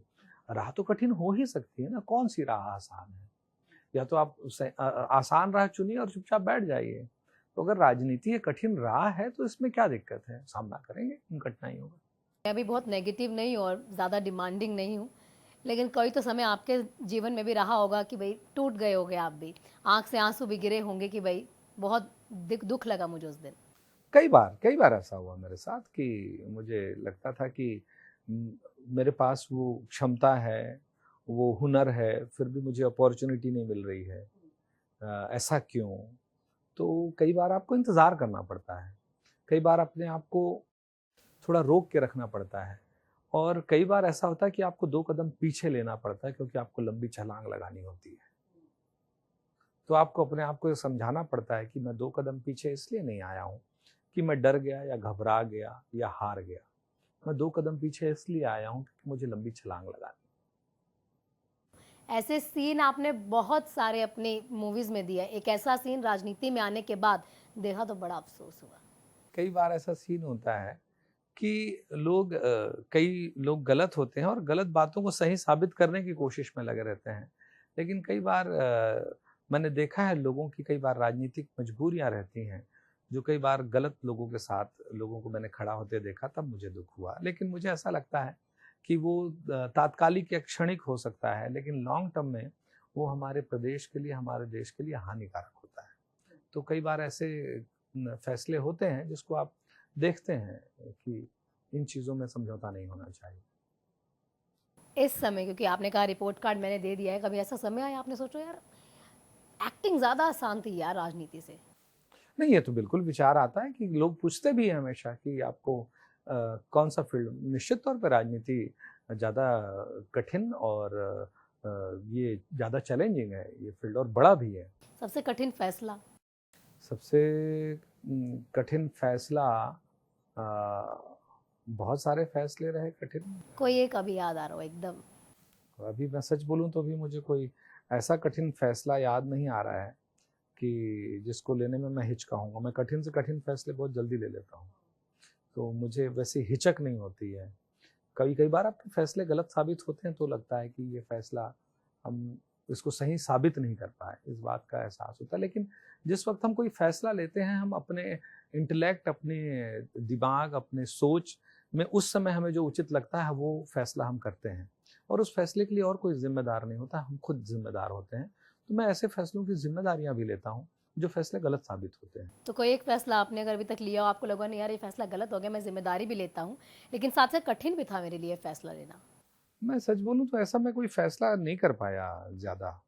राह तो कठिन हो ही सकती है ना, कौन सी राह आसान है? या तो आप आसान राह चुनिए और चुपचाप बैठ जाइए। तो अगर राजनीति एक कठिन राह है तो इसमें क्या दिक्कत है, सामना करेंगे उन कठिनाइयों का। मैं भी बहुत नेगेटिव नहीं हूँ और ज़्यादा डिमांडिंग नहीं हूँ, लेकिन कोई तो समय आपके जीवन में भी रहा होगा कि भाई टूट गए होंगे आप भी, आंख से आंसू भी गिरे होंगे कि भाई बहुत दुख लगा मुझे उस दिन। कई बार ऐसा हुआ मेरे साथ कि मुझे लगता था कि मेरे पास वो क्षमता है, वो हुनर है, फिर भी मुझे अपॉर्चुनिटी नहीं मिल रही है। ऐसा क्यों? तो कई बार आपको इंतज़ार करना पड़ता है, कई बार अपने आप को थोड़ा रोक के रखना पड़ता है, और कई बार ऐसा होता है कि आपको 2 कदम पीछे लेना पड़ता है क्योंकि आपको लंबी छलांग लगानी होती है। तो आपको अपने आप को ये समझाना पड़ता है कि मैं 2 कदम पीछे इसलिए नहीं आया हूँ कि मैं डर गया या घबरा गया या हार गया। मैं 2 कदम पीछे इसलिए आया हूँ क्योंकि मुझे लंबी छलांग लगानी। ऐसे सीन आपने बहुत सारे अपनी मूवीज में दिया, एक ऐसा सीन राजनीति में आने के बाद देखा तो बड़ा अफसोस हुआ। कई बार ऐसा सीन होता है कि कई लोग गलत होते हैं और गलत बातों को सही साबित करने की कोशिश में लगे रहते हैं। लेकिन कई बार मैंने देखा है लोगों की कई बार राजनीतिक मजबूरियां रहती हैं, जो कई बार गलत लोगों के साथ लोगों को मैंने खड़ा होते देखा, तब मुझे दुख हुआ। लेकिन मुझे ऐसा लगता है कि वो तात्कालिक या क्षणिक हो सकता है, लेकिन लॉन्ग टर्म में वो हमारे प्रदेश के लिए, हमारे देश के लिए हानिकारक होता है। तो कई बार ऐसे फैसले होते हैं जिसको आप देखते हैं कि इन चीज़ों में समझौता नहीं होना चाहिए। इस समय, क्योंकि आपने कहा रिपोर्ट कार्ड मैंने दे दिया है, कभी ऐसा समय आया आपने सोचो यार एक्टिंग ज़्यादा आसान थी यार राजनीति से? नहीं, ये तो बिल्कुल विचार आता है कि लोग पूछते भी हैं हमेशा कि आपको कौन सा फील्ड। निश्चित तौर पे राजनीति ज़्यादा कठिन और ये ज़्यादा चैलेंजिंग है ये फील्ड, और बड़ा भी है। सबसे कठिन फैसला? सबसे कठिन फैसला, बहुत सारे फैसले रहे कठिन। कोई एक अभी याद आ रहा हो एकदम? अभी मैं सच बोलूं तो अभी मुझे कोई ऐसा कठिन फैसला याद नहीं आ रहा है कि जिसको लेने में मैं हिचकाऊंगा। मैं कठिन से कठिन फैसले बहुत जल्दी ले लेता हूँ, तो मुझे वैसी हिचक नहीं होती है। कई बार आपके फैसले गलत साबित होते हैं तो लगता है कि ये फैसला हम इसको सही साबित नहीं कर पाए, इस बात का एहसास होता है। लेकिन जिस वक्त हम कोई फैसला लेते हैं, हम अपने इंटेलेक्ट, अपने दिमाग, अपने सोच में उस समय हमें जो उचित लगता है वो फैसला हम करते हैं, और उस फैसले के लिए और कोई जिम्मेदार नहीं होता, हम खुद जिम्मेदार होते हैं। तो मैं ऐसे फैसलों की जिम्मेदारियां भी लेता हूँ जो फैसले गलत साबित होते हैं। तो कोई एक फैसला आपने अगर अभी तक लिया हो, आपको लगा नहीं यार ये फैसला गलत हो गया, मैं जिम्मेदारी भी लेता हूँ, लेकिन साथ साथ कठिन भी था मेरे लिए फैसला लेना? मैं सच बोलूं तो ऐसा मैं कोई फैसला नहीं कर पाया ज़्यादा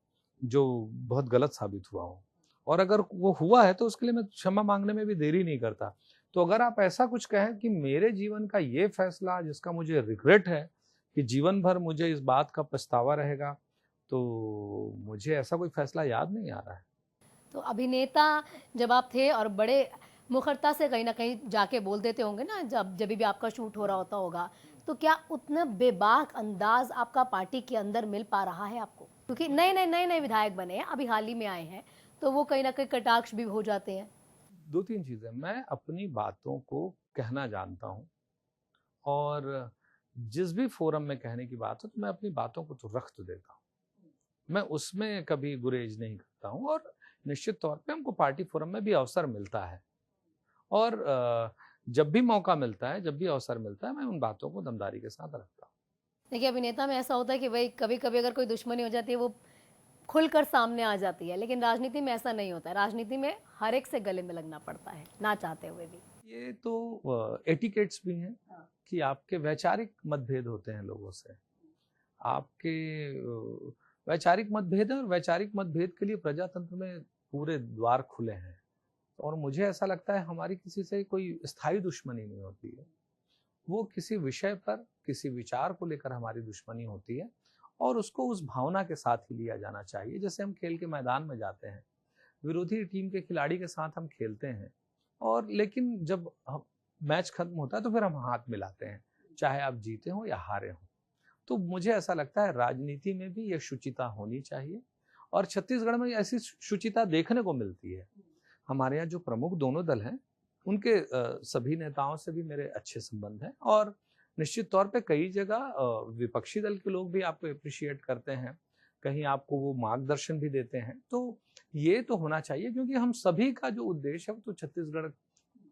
जो बहुत गलत साबित हुआ हो, और अगर वो हुआ है तो उसके लिए मैं क्षमा मांगने में भी देरी नहीं करता। तो अगर आप ऐसा कुछ कहें कि मेरे जीवन का ये फैसला जिसका मुझे रिग्रेट है कि जीवन भर मुझे इस बात का पछतावा रहेगा, तो मुझे ऐसा कोई फैसला याद नहीं आ रहा है। तो अभिनेता जब आप थे और बड़े मुखरता से कहीं ना कहीं जाके बोल देते होंगे ना, जब जब भी आपका शूट हो रहा होगा, तो क्या उतना बेबाक अंदाज आपका पार्टी के अंदर मिल पा रहा है आपको? क्योंकि नए नए विधायक बने हैं, अभी हाल ही में आए हैं, तो वो कहीं ना कहीं कटाक्ष भी हो जाते हैं। दो तीन चीजें, मैं अपनी बातों को कहना जानता हूँ, और जिस भी फोरम में कहने की बात हो तो मैं अपनी बातों को तो रख तो देता हूँ, मैं उसमें कभी गुरेज नहीं करता हूँ। और निश्चित तौर पे हमको पार्टी फोरम में भी अवसर मिलता है, और जब भी मौका मिलता है, जब भी अवसर मिलता है, मैं उन बातों को दमदारी के साथ रखता हूँ। देखिए, अभिनेता में ऐसा होता है कि भाई कभी कभी अगर कोई दुश्मनी हो जाती है, वो खुलकर सामने आ जाती है, लेकिन राजनीति में ऐसा नहीं होता है। राजनीति में हर एक से गले में लगना पड़ता है, ना चाहते हुए भी। ये तो एटिकेट्स भी हैं कि आपके वैचारिक मतभेद होते हैं लोगों से, आपके वैचारिक मतभेद है, और वैचारिक मतभेद के लिए प्रजातंत्र में पूरे द्वार खुले हैं। और मुझे ऐसा लगता है हमारी किसी से कोई स्थायी दुश्मनी नहीं होती है, वो किसी विषय पर, किसी विचार को लेकर हमारी दुश्मनी होती है, और उसको उस भावना के साथ ही लिया जाना चाहिए। जैसे हम खेल के मैदान में जाते हैं, विरोधी टीम के खिलाड़ी के साथ हम खेलते हैं, और लेकिन जब हम मैच खत्म होता है तो फिर हम हाथ मिलाते हैं, चाहे आप जीते हो या हारे हो। तो मुझे ऐसा लगता है राजनीति में भी ये शुचिता होनी चाहिए, और छत्तीसगढ़ में ऐसी शुचिता देखने को मिलती है। हमारे यहाँ जो प्रमुख दोनों दल हैं, उनके सभी नेताओं से भी मेरे अच्छे संबंध हैं, और निश्चित तौर पे कई जगह विपक्षी दल के लोग भी आपको अप्रिशिएट करते हैं, कहीं आपको वो मार्गदर्शन भी देते हैं। तो ये तो होना चाहिए, क्योंकि हम सभी का जो उद्देश्य है वो तो छत्तीसगढ़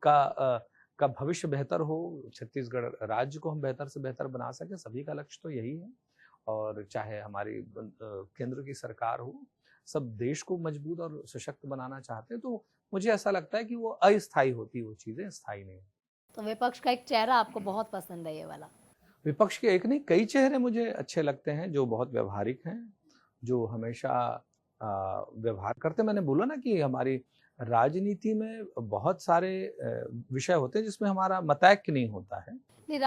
का भविष्य बेहतर हो, छत्तीसगढ़ राज्य को हम बेहतर से बेहतर बना सके, सभी का लक्ष्य तो यही है। और चाहे हमारी केंद्र की सरकार हो, सब देश को मजबूत और सशक्त बनाना चाहते हैं। तो मुझे ऐसा लगता है कि वो अस्थायी होती, वो चीजें स्थायी नहीं। तो विपक्ष का एक चेहरा आपको बहुत पसंद है, ये वाला? विपक्ष के एक नहीं, कई चेहरे मुझे अच्छे लगते हैं, जो बहुत व्यवहारिक हैं, जो हमेशा व्यवहार करते। मैंने बोला ना कि हमारी राजनीति में बहुत सारे विषय होते हैं जिसमें हमारा मतैक्य नहीं होता है। नहीं,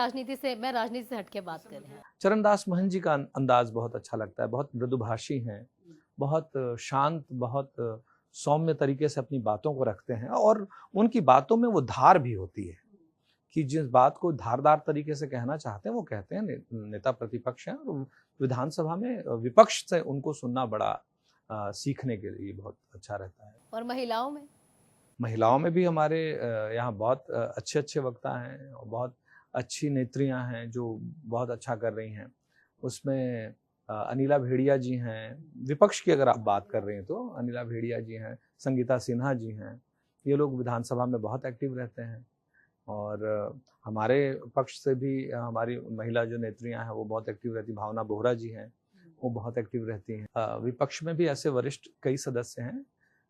मैं राजनीति से हटके बात कर रहे हैं। चरणदास महंत जी का अंदाज बहुत अच्छा लगता है, बहुत मृदुभाषी हैं, बहुत शांत, बहुत सौम्य तरीके से अपनी बातों को रखते हैं, और उनकी बातों में वो धार भी होती है कि जिस बात को धारदार तरीके से कहना चाहते हैं वो कहते हैं। नेता प्रतिपक्ष हैं, और विधानसभा में विपक्ष से उनको सुनना बड़ा सीखने के लिए बहुत अच्छा रहता है। और महिलाओं में भी हमारे यहाँ बहुत अच्छे अच्छे वक्ता हैं, और बहुत अच्छी नेत्रियां हैं जो बहुत अच्छा कर रही हैं। उसमें अनिला भेड़िया जी हैं, विपक्ष की अगर आप बात कर रहे हैं तो अनिला भेड़िया जी हैं, संगीता सिन्हा जी हैं, ये लोग विधानसभा में बहुत एक्टिव रहते हैं। और हमारे पक्ष से भी हमारी महिला जो नेत्रियां हैं वो बहुत एक्टिव रहती, भावना बोहरा जी हैं, वो बहुत एक्टिव रहती हैं। विपक्ष में भी ऐसे वरिष्ठ कई सदस्य हैं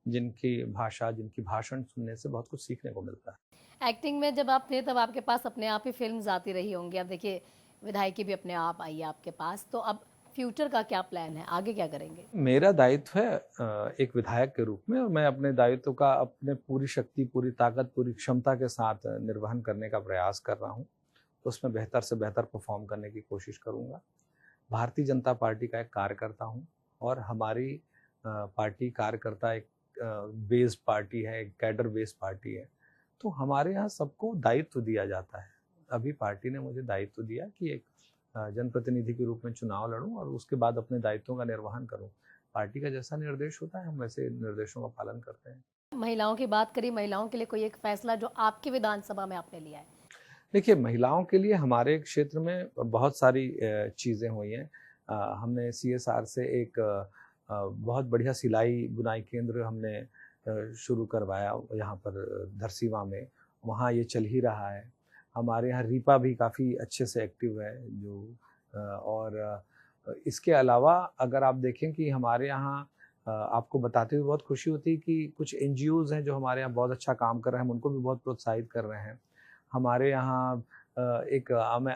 जिनकी भाषा, जिनकी भाषण सुनने से बहुत कुछ सीखने को मिलता है। एक्टिंग में जब आप थे तब आपके पास अपने आप ही फिल्म्स आती रही होंगी, अब देखिए विधायकी भी अपने आप आई है आपके पास, तो अब फ्यूचर का क्या प्लान है, आगे क्या करेंगे? मेरा दायित्व है एक विधायक के रूप में, और मैं अपने दायित्व का अपने पूरी शक्ति, पूरी ताकत, पूरी क्षमता के साथ निर्वहन करने का प्रयास कर रहा हूँ। तो उसमें बेहतर से बेहतर परफॉर्म करने की कोशिश करूँगा। भारतीय जनता पार्टी का एक कार्यकर्ता हूँ, और हमारी पार्टी कार्यकर्ता एक बेस्ड पार्टी है, एक कैडर बेस्ड पार्टी है। तो हमारे यहाँ सबको दायित्व दिया जाता है। अभी पार्टी ने मुझे दायित्व दिया कि एक जनप्रतिनिधि के रूप में चुनाव लड़ूं, और उसके बाद अपने दायित्वों का निर्वहन करूं। पार्टी का जैसा निर्देश होता है हम वैसे निर्देशों का पालन करते हैं। महिलाओं की बात करी, महिलाओं के लिए कोई एक फैसला जो आपकी विधानसभा में आपने लिया है? देखिए, महिलाओं के लिए हमारे क्षेत्र में बहुत सारी चीज़ें हुई हैं। हमने CSR से एक बहुत बढ़िया सिलाई बुनाई केंद्र हमने शुरू करवाया यहाँ पर धरसीवां में, वहाँ ये चल ही रहा है। हमारे यहाँ रीपा भी काफ़ी अच्छे से एक्टिव है और इसके अलावा अगर आप देखें कि हमारे यहाँ आपको बताते हुए बहुत खुशी होती है कि कुछ NGOs हैं जो हमारे यहाँ बहुत अच्छा काम कर रहे हैं, हम उनको भी बहुत प्रोत्साहित कर रहे हैं। हमारे यहाँ एक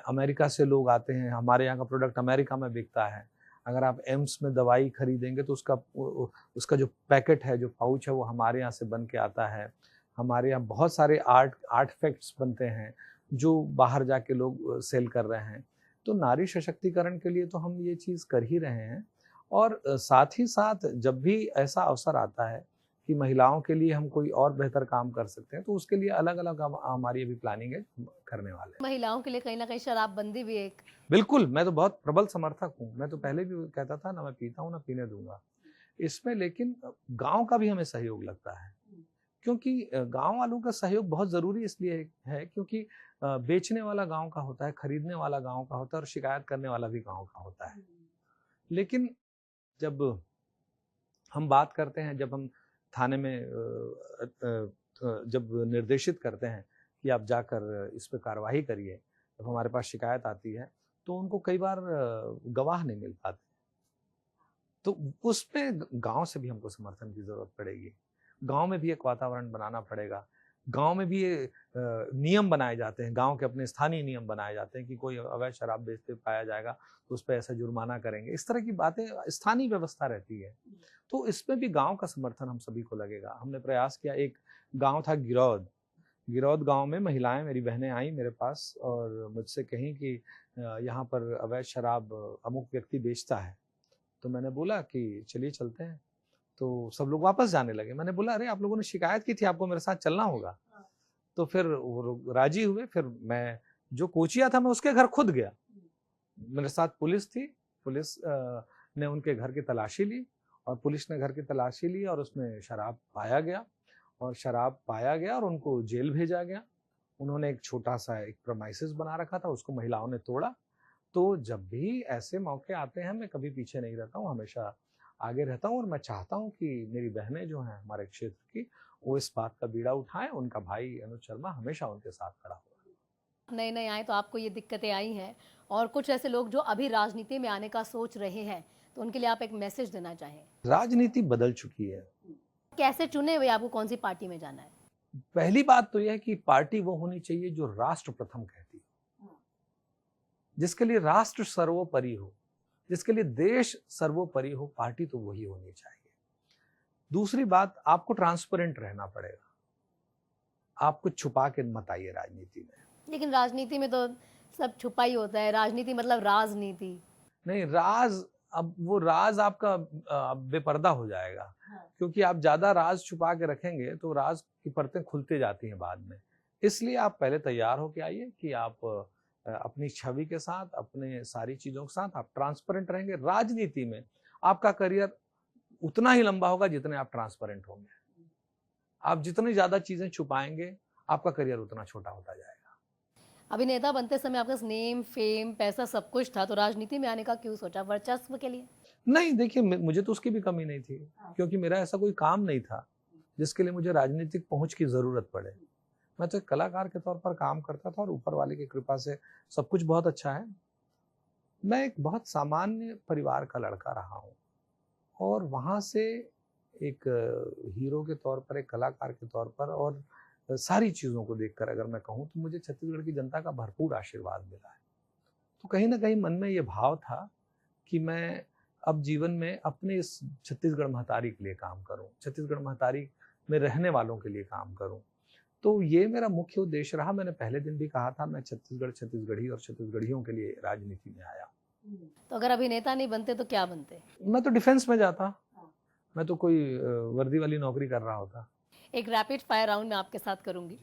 अमेरिका से लोग आते हैं, हमारे यहाँ का प्रोडक्ट अमेरिका में बिकता है। अगर आप एम्स में दवाई खरीदेंगे तो उसका जो पैकेट है, जो पाउच है, वो हमारे यहाँ से बन के आता है। हमारे यहाँ बहुत सारे आर्टिफैक्ट्स बनते हैं जो बाहर जाके लोग सेल कर रहे हैं। तो नारी सशक्तिकरण के लिए तो हम ये चीज़ कर ही रहे हैं, और साथ ही साथ जब भी ऐसा अवसर आता है कि महिलाओं के लिए हम कोई और बेहतर काम कर सकते हैं, तो उसके लिए अलग अलग हमारी अभी प्लानिंग है, करने वाले हैं। महिलाओं के लिए कहीं ना कहीं शराबबंदी भी एक। बिल्कुल, मैं तो बहुत प्रबल समर्थक हूँ। मैं तो पहले भी कहता था ना मैं पीता हूँ ना पीने दूंगा इसमें, लेकिन गांव का भी हमें सहयोग लगता है, क्योंकि गांव वालों का सहयोग बहुत जरूरी इसलिए है क्योंकि बेचने वाला गांव का होता है, खरीदने वाला गांव का होता है और शिकायत करने वाला भी गांव का होता है। लेकिन जब हम बात करते हैं, जब हम थाने में जब निर्देशित करते हैं कि आप जाकर इस पे कार्रवाई करिए, जब हमारे पास शिकायत आती है तो उनको कई बार गवाह नहीं मिल पाते, तो उस पे गांव से भी हमको समर्थन की जरूरत पड़ेगी। गांव में भी एक वातावरण बनाना पड़ेगा। गांव में भी ये नियम बनाए जाते हैं, गांव के अपने स्थानीय नियम बनाए जाते हैं कि कोई अवैध शराब बेचते पाया जाएगा तो उस पर ऐसा जुर्माना करेंगे। इस तरह की बातें स्थानीय व्यवस्था रहती है, तो इसमें भी गांव का समर्थन हम सभी को लगेगा। हमने प्रयास किया, एक गांव था गिरौद गांव में महिलाएं, मेरी बहनें आई मेरे पास और मुझसे कहीं कि यहाँ पर अवैध शराब अमुक व्यक्ति बेचता है। तो मैंने बोला कि चलिए चलते हैं, तो सब लोग वापस जाने लगे। मैंने बोला अरे आप लोगों ने शिकायत की थी, आपको मेरे साथ चलना होगा। तो फिर वो राजी हुए। फिर मैं जो कोचिया था मैं उसके घर खुद गया, मेरे साथ पुलिस थी। पुलिस ने उनके घर की तलाशी ली और पुलिस ने घर की तलाशी ली और उसमें शराब पाया गया और उनको जेल भेजा गया। उन्होंने एक छोटा सा एक प्रेमाइसिस बना रखा था, उसको महिलाओं ने तोड़ा। तो जब भी ऐसे मौके आते हैं मैं कभी पीछे नहीं रहता हूँ, हमेशा आगे रहता हूँ और मैं चाहता हूँ कि मेरी बहनें जो हैं हमारे क्षेत्र की, वो इस बात का बीड़ा उठाएं। उनका भाई अनुज शर्मा हमेशा उनके साथ खड़ा हुआ। नए नए आए तो आपको ये दिक्कतें आई हैं, और कुछ ऐसे लोग जो अभी राजनीति में आने का सोच रहे हैं, तो उनके लिए आप एक मैसेज देना चाहें? राजनीति बदल चुकी है। कैसे चुने हुए आपको कौन सी पार्टी में जाना है? पहली बात तो यह है कि पार्टी वो होनी चाहिए जो राष्ट्र प्रथम कहती हो, जिसके लिए राष्ट्र सर्वोपरि हो, जिसके लिए देश सर्वोपरि हो। पार्टी तो वही होनी चाहिए। दूसरी बात, आपको ट्रांसपेरेंट रहना पड़ेगा। आप कुछ छुपा के मत आइए राजनीति में। लेकिन राजनीति में तो सब छुपा ही होता है। राजनीति मतलब राजनीति नहीं, राज, अब वो राज आपका बेपर्दा हो जाएगा। क्योंकि आप ज्यादा राज छुपा के रखेंगे तो राज की परतें खुलते जाती हैं बाद में। इसलिए आप पहले तैयार होके आइए कि आप अपनी छवि के साथ, अपने सारी चीजों के साथ आप ट्रांसपेरेंट रहेंगे। राजनीति में आपका करियर उतना ही लंबा होगा जितने आप ट्रांसपेरेंट होंगे। आप जितनी ज्यादा चीजें छुपाएंगे आपका करियर उतना छोटा होता जाएगा। अभिनेता बनते समय आपका नेम, फेम, पैसा सब कुछ था, तो राजनीति में आने का क्यों सोचा? वर्चस्व के लिए? नहीं, देखिए मुझे तो उसकी भी कमी नहीं थी, क्योंकि मेरा ऐसा कोई काम नहीं था जिसके लिए मुझे राजनीतिक पहुंच की जरूरत पड़े। मैं तो एक कलाकार के तौर पर काम करता था और ऊपर वाले की कृपा से सब कुछ बहुत अच्छा है। मैं एक बहुत सामान्य परिवार का लड़का रहा हूँ और वहां से एक हीरो के तौर पर, एक कलाकार के तौर पर और सारी चीज़ों को देखकर अगर मैं कहूँ तो मुझे छत्तीसगढ़ की जनता का भरपूर आशीर्वाद मिला है। तो कहीं ना कहीं मन में ये भाव था कि मैं अब जीवन में अपने इस छत्तीसगढ़ महतारी के लिए काम करूं, छत्तीसगढ़ महतारी में रहने वालों के लिए काम करूं। तो ये मेरा मुख्य उद्देश्य रहा। मैंने पहले दिन भी कहा था, मैं छत्तीसगढ़ी और छत्तीसगढ़ियों के लिए राजनीति में आया। तो अगर अभिनेता नहीं बनते तो क्या बनते? मैं तो डिफेंस में जाता, मैं तो कोई वर्दी वाली नौकरी कर रहा होता। एक रैपिड फायर राउंड में आपके साथ करूंगी।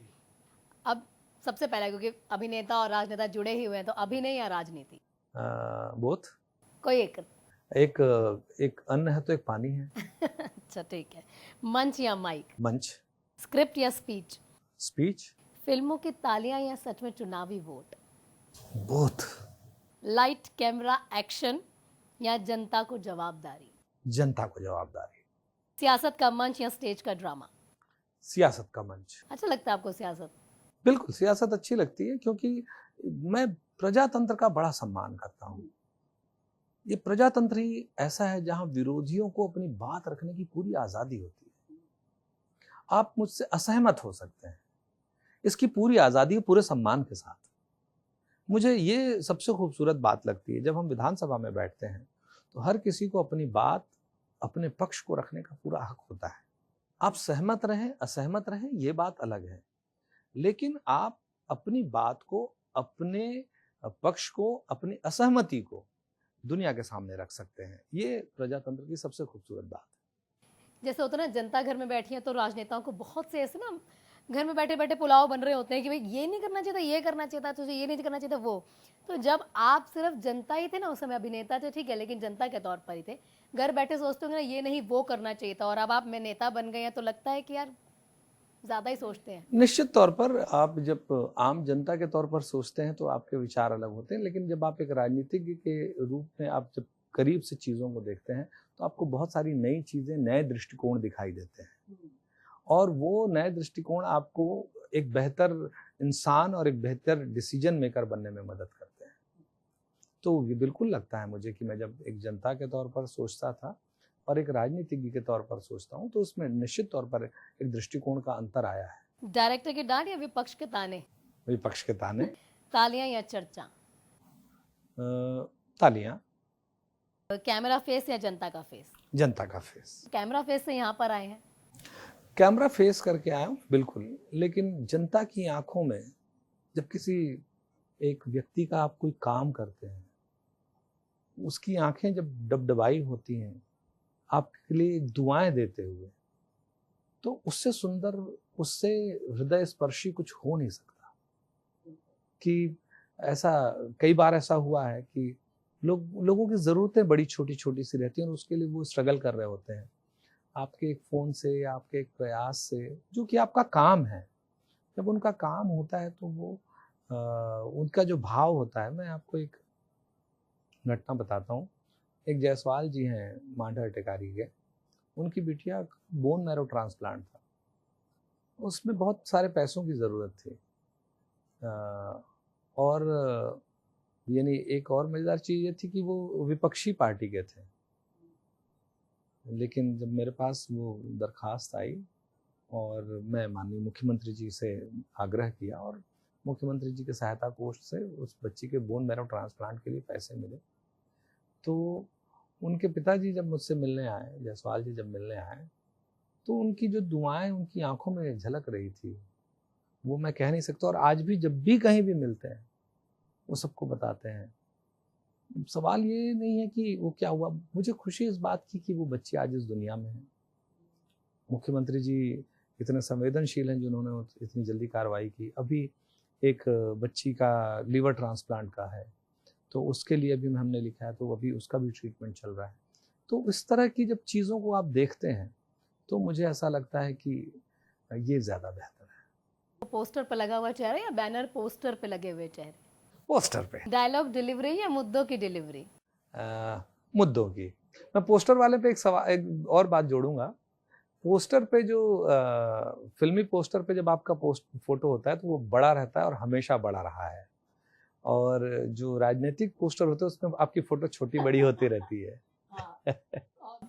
अब सबसे पहला, क्योंकि अभिनेता और राजनेता जुड़े ही हुए हैं, तो अभिनय या राजनीति? बोथ। कोई एक। एक अन्न है तो एक पानी है। अच्छा, ठीक है। मंच या माइक? मंच। स्क्रिप्ट या स्पीच? स्पीच। फिल्मों की तालियां या सच में चुनावी vote? Both. Light, camera, action या जनता को जवाबदारी? जनता को जवाबदारी। सियासत का मंच या स्टेज का ड्रामा? सियासत का मंच। अच्छा लगता है आपको सियासत? बिल्कुल, सियासत अच्छी लगती है क्योंकि मैं प्रजातंत्र का बड़ा सम्मान करता हूँ। ये प्रजातंत्र ही ऐसा है जहां विरोधियों को अपनी बात रखने की पूरी आजादी होती है। आप मुझसे असहमत हो सकते हैं, इसकी पूरी आजादी है, पूरे सम्मान के साथ। मुझे ये सबसे खूबसूरत बात लगती है। जब हम विधानसभा में बैठते हैं तो हर किसी को अपनी बात, अपने पक्ष को रखने का पूरा हक होता है। आप सहमत रहें, असहमत रहें, ये बात अलग है, लेकिन आप अपनी बात को, अपने पक्ष को, अपनी असहमति को दुनिया के सामने रख सकते हैं। ये प्रजातंत्र की सबसे खूबसूरत बात है। जैसे होता है ना, जनता घर में बैठी है तो राजनेताओं को बहुत से ऐसे ना घर में बैठे बैठे पुलाव बन रहे होते हैं कि भाई ये नहीं करना चाहिए था, ये करना चाहिए था, तुझे ये नहीं करना चाहिए था वो। तो जब आप सिर्फ जनता ही थे ना उस समय, अभिनेता थे ठीक है, लेकिन जनता के तौर पर ही थे, घर बैठे सोचते होंगे ना ये नहीं वो करना चाहिए था, और अब आप में नेता बन गए हैं तो लगता है कि यार ज़्यादा ही सोचते हैं। निश्चित तौर पर आप जब आम जनता के तौर पर सोचते हैं तो आपके विचार अलग होते हैं, लेकिन जब आप एक राजनीतिज्ञ के रूप में आप जब करीब से चीज़ों को देखते हैं तो आपको बहुत सारी नई चीज़ें, नए दृष्टिकोण दिखाई देते हैं, और वो नए दृष्टिकोण आपको एक बेहतर इंसान और एक बेहतर डिसीजन मेकर बनने में मदद करते हैं। तो ये बिल्कुल लगता है मुझे कि मैं जब एक जनता के तौर पर सोचता था और एक राजनीतिज्ञ के तौर पर सोचता हूँ तो उसमें निश्चित तौर पर एक दृष्टिकोण का अंतर आया है। डायरेक्टर की डांट या विपक्ष के ताने? विपक्ष के ताने। तालियां या चर्चा? तालियां। कैमरा फेस या जनता का फेस? जनता का फेस। कैमरा फेस से यहाँ पर आए हैं। कैमरा फेस करके आया हूँ बिल्कुल, लेकिन जनता की आंखों में जब किसी एक व्यक्ति का आप कोई काम करते हैं, उसकी आंखें जब डबडबाई होती हैं आपके लिए दुआएं देते हुए, तो उससे सुंदर, उससे हृदय स्पर्शी कुछ हो नहीं सकता। कि ऐसा कई बार ऐसा हुआ है कि लोगों की ज़रूरतें बड़ी छोटी छोटी सी रहती हैं और उसके लिए वो स्ट्रगल कर रहे होते हैं। आपके एक फ़ोन से, आपके एक प्रयास से, जो कि आपका काम है, जब उनका काम होता है तो वो उनका जो भाव होता है, मैं आपको एक घटना बताता हूँ। एक जायसवाल जी हैं मांडर टेकारी के, उनकी बिटिया बोन मैरो ट्रांसप्लांट था, उसमें बहुत सारे पैसों की ज़रूरत थी, और यानी एक और मज़ेदार चीज़ ये थी कि वो विपक्षी पार्टी के थे, लेकिन जब मेरे पास वो दरखास्त आई और मैं माननीय मुख्यमंत्री जी से आग्रह किया और मुख्यमंत्री जी के सहायता कोष से उस बच्ची के बोन मैरो ट्रांसप्लांट के लिए पैसे मिले, तो उनके पिताजी जब मुझसे मिलने आए, जायसवाल जी जब मिलने आए, तो उनकी जो दुआएं उनकी आंखों में झलक रही थी, वो मैं कह नहीं सकता। और आज भी जब भी कहीं भी मिलते हैं वो सबको बताते हैं। सवाल ये नहीं है कि वो क्या हुआ, मुझे खुशी इस बात की कि वो बच्ची आज इस दुनिया में है। मुख्यमंत्री जी इतने संवेदनशील हैं जिन्होंने इतनी जल्दी कार्रवाई की। अभी एक बच्ची का लीवर ट्रांसप्लांट का है, तो उसके लिए भी हमने लिखा है, तो अभी उसका भी ट्रीटमेंट चल रहा है। तो इस तरह की जब चीज़ों को आप देखते हैं तो मुझे ऐसा लगता है कि ये ज़्यादा बेहतर है। पोस्टर पे लगा हुआ चेहरा या बैनर पोस्टर पे लगे हुए चेहरे? पोस्टर पे। डायलॉग डिलीवरी या मुद्दों की डिलीवरी? मुद्दों की। मैं पोस्टर वाले पे एक और बात जोड़ूंगा। पोस्टर पे जो फिल्मी पोस्टर पे जब आपका फोटो होता है तो वो बड़ा रहता है और हमेशा बड़ा रहा है, और जो राजनीतिक पोस्टर होते हैं उसमें आपकी फोटो छोटी बड़ी होती रहती है।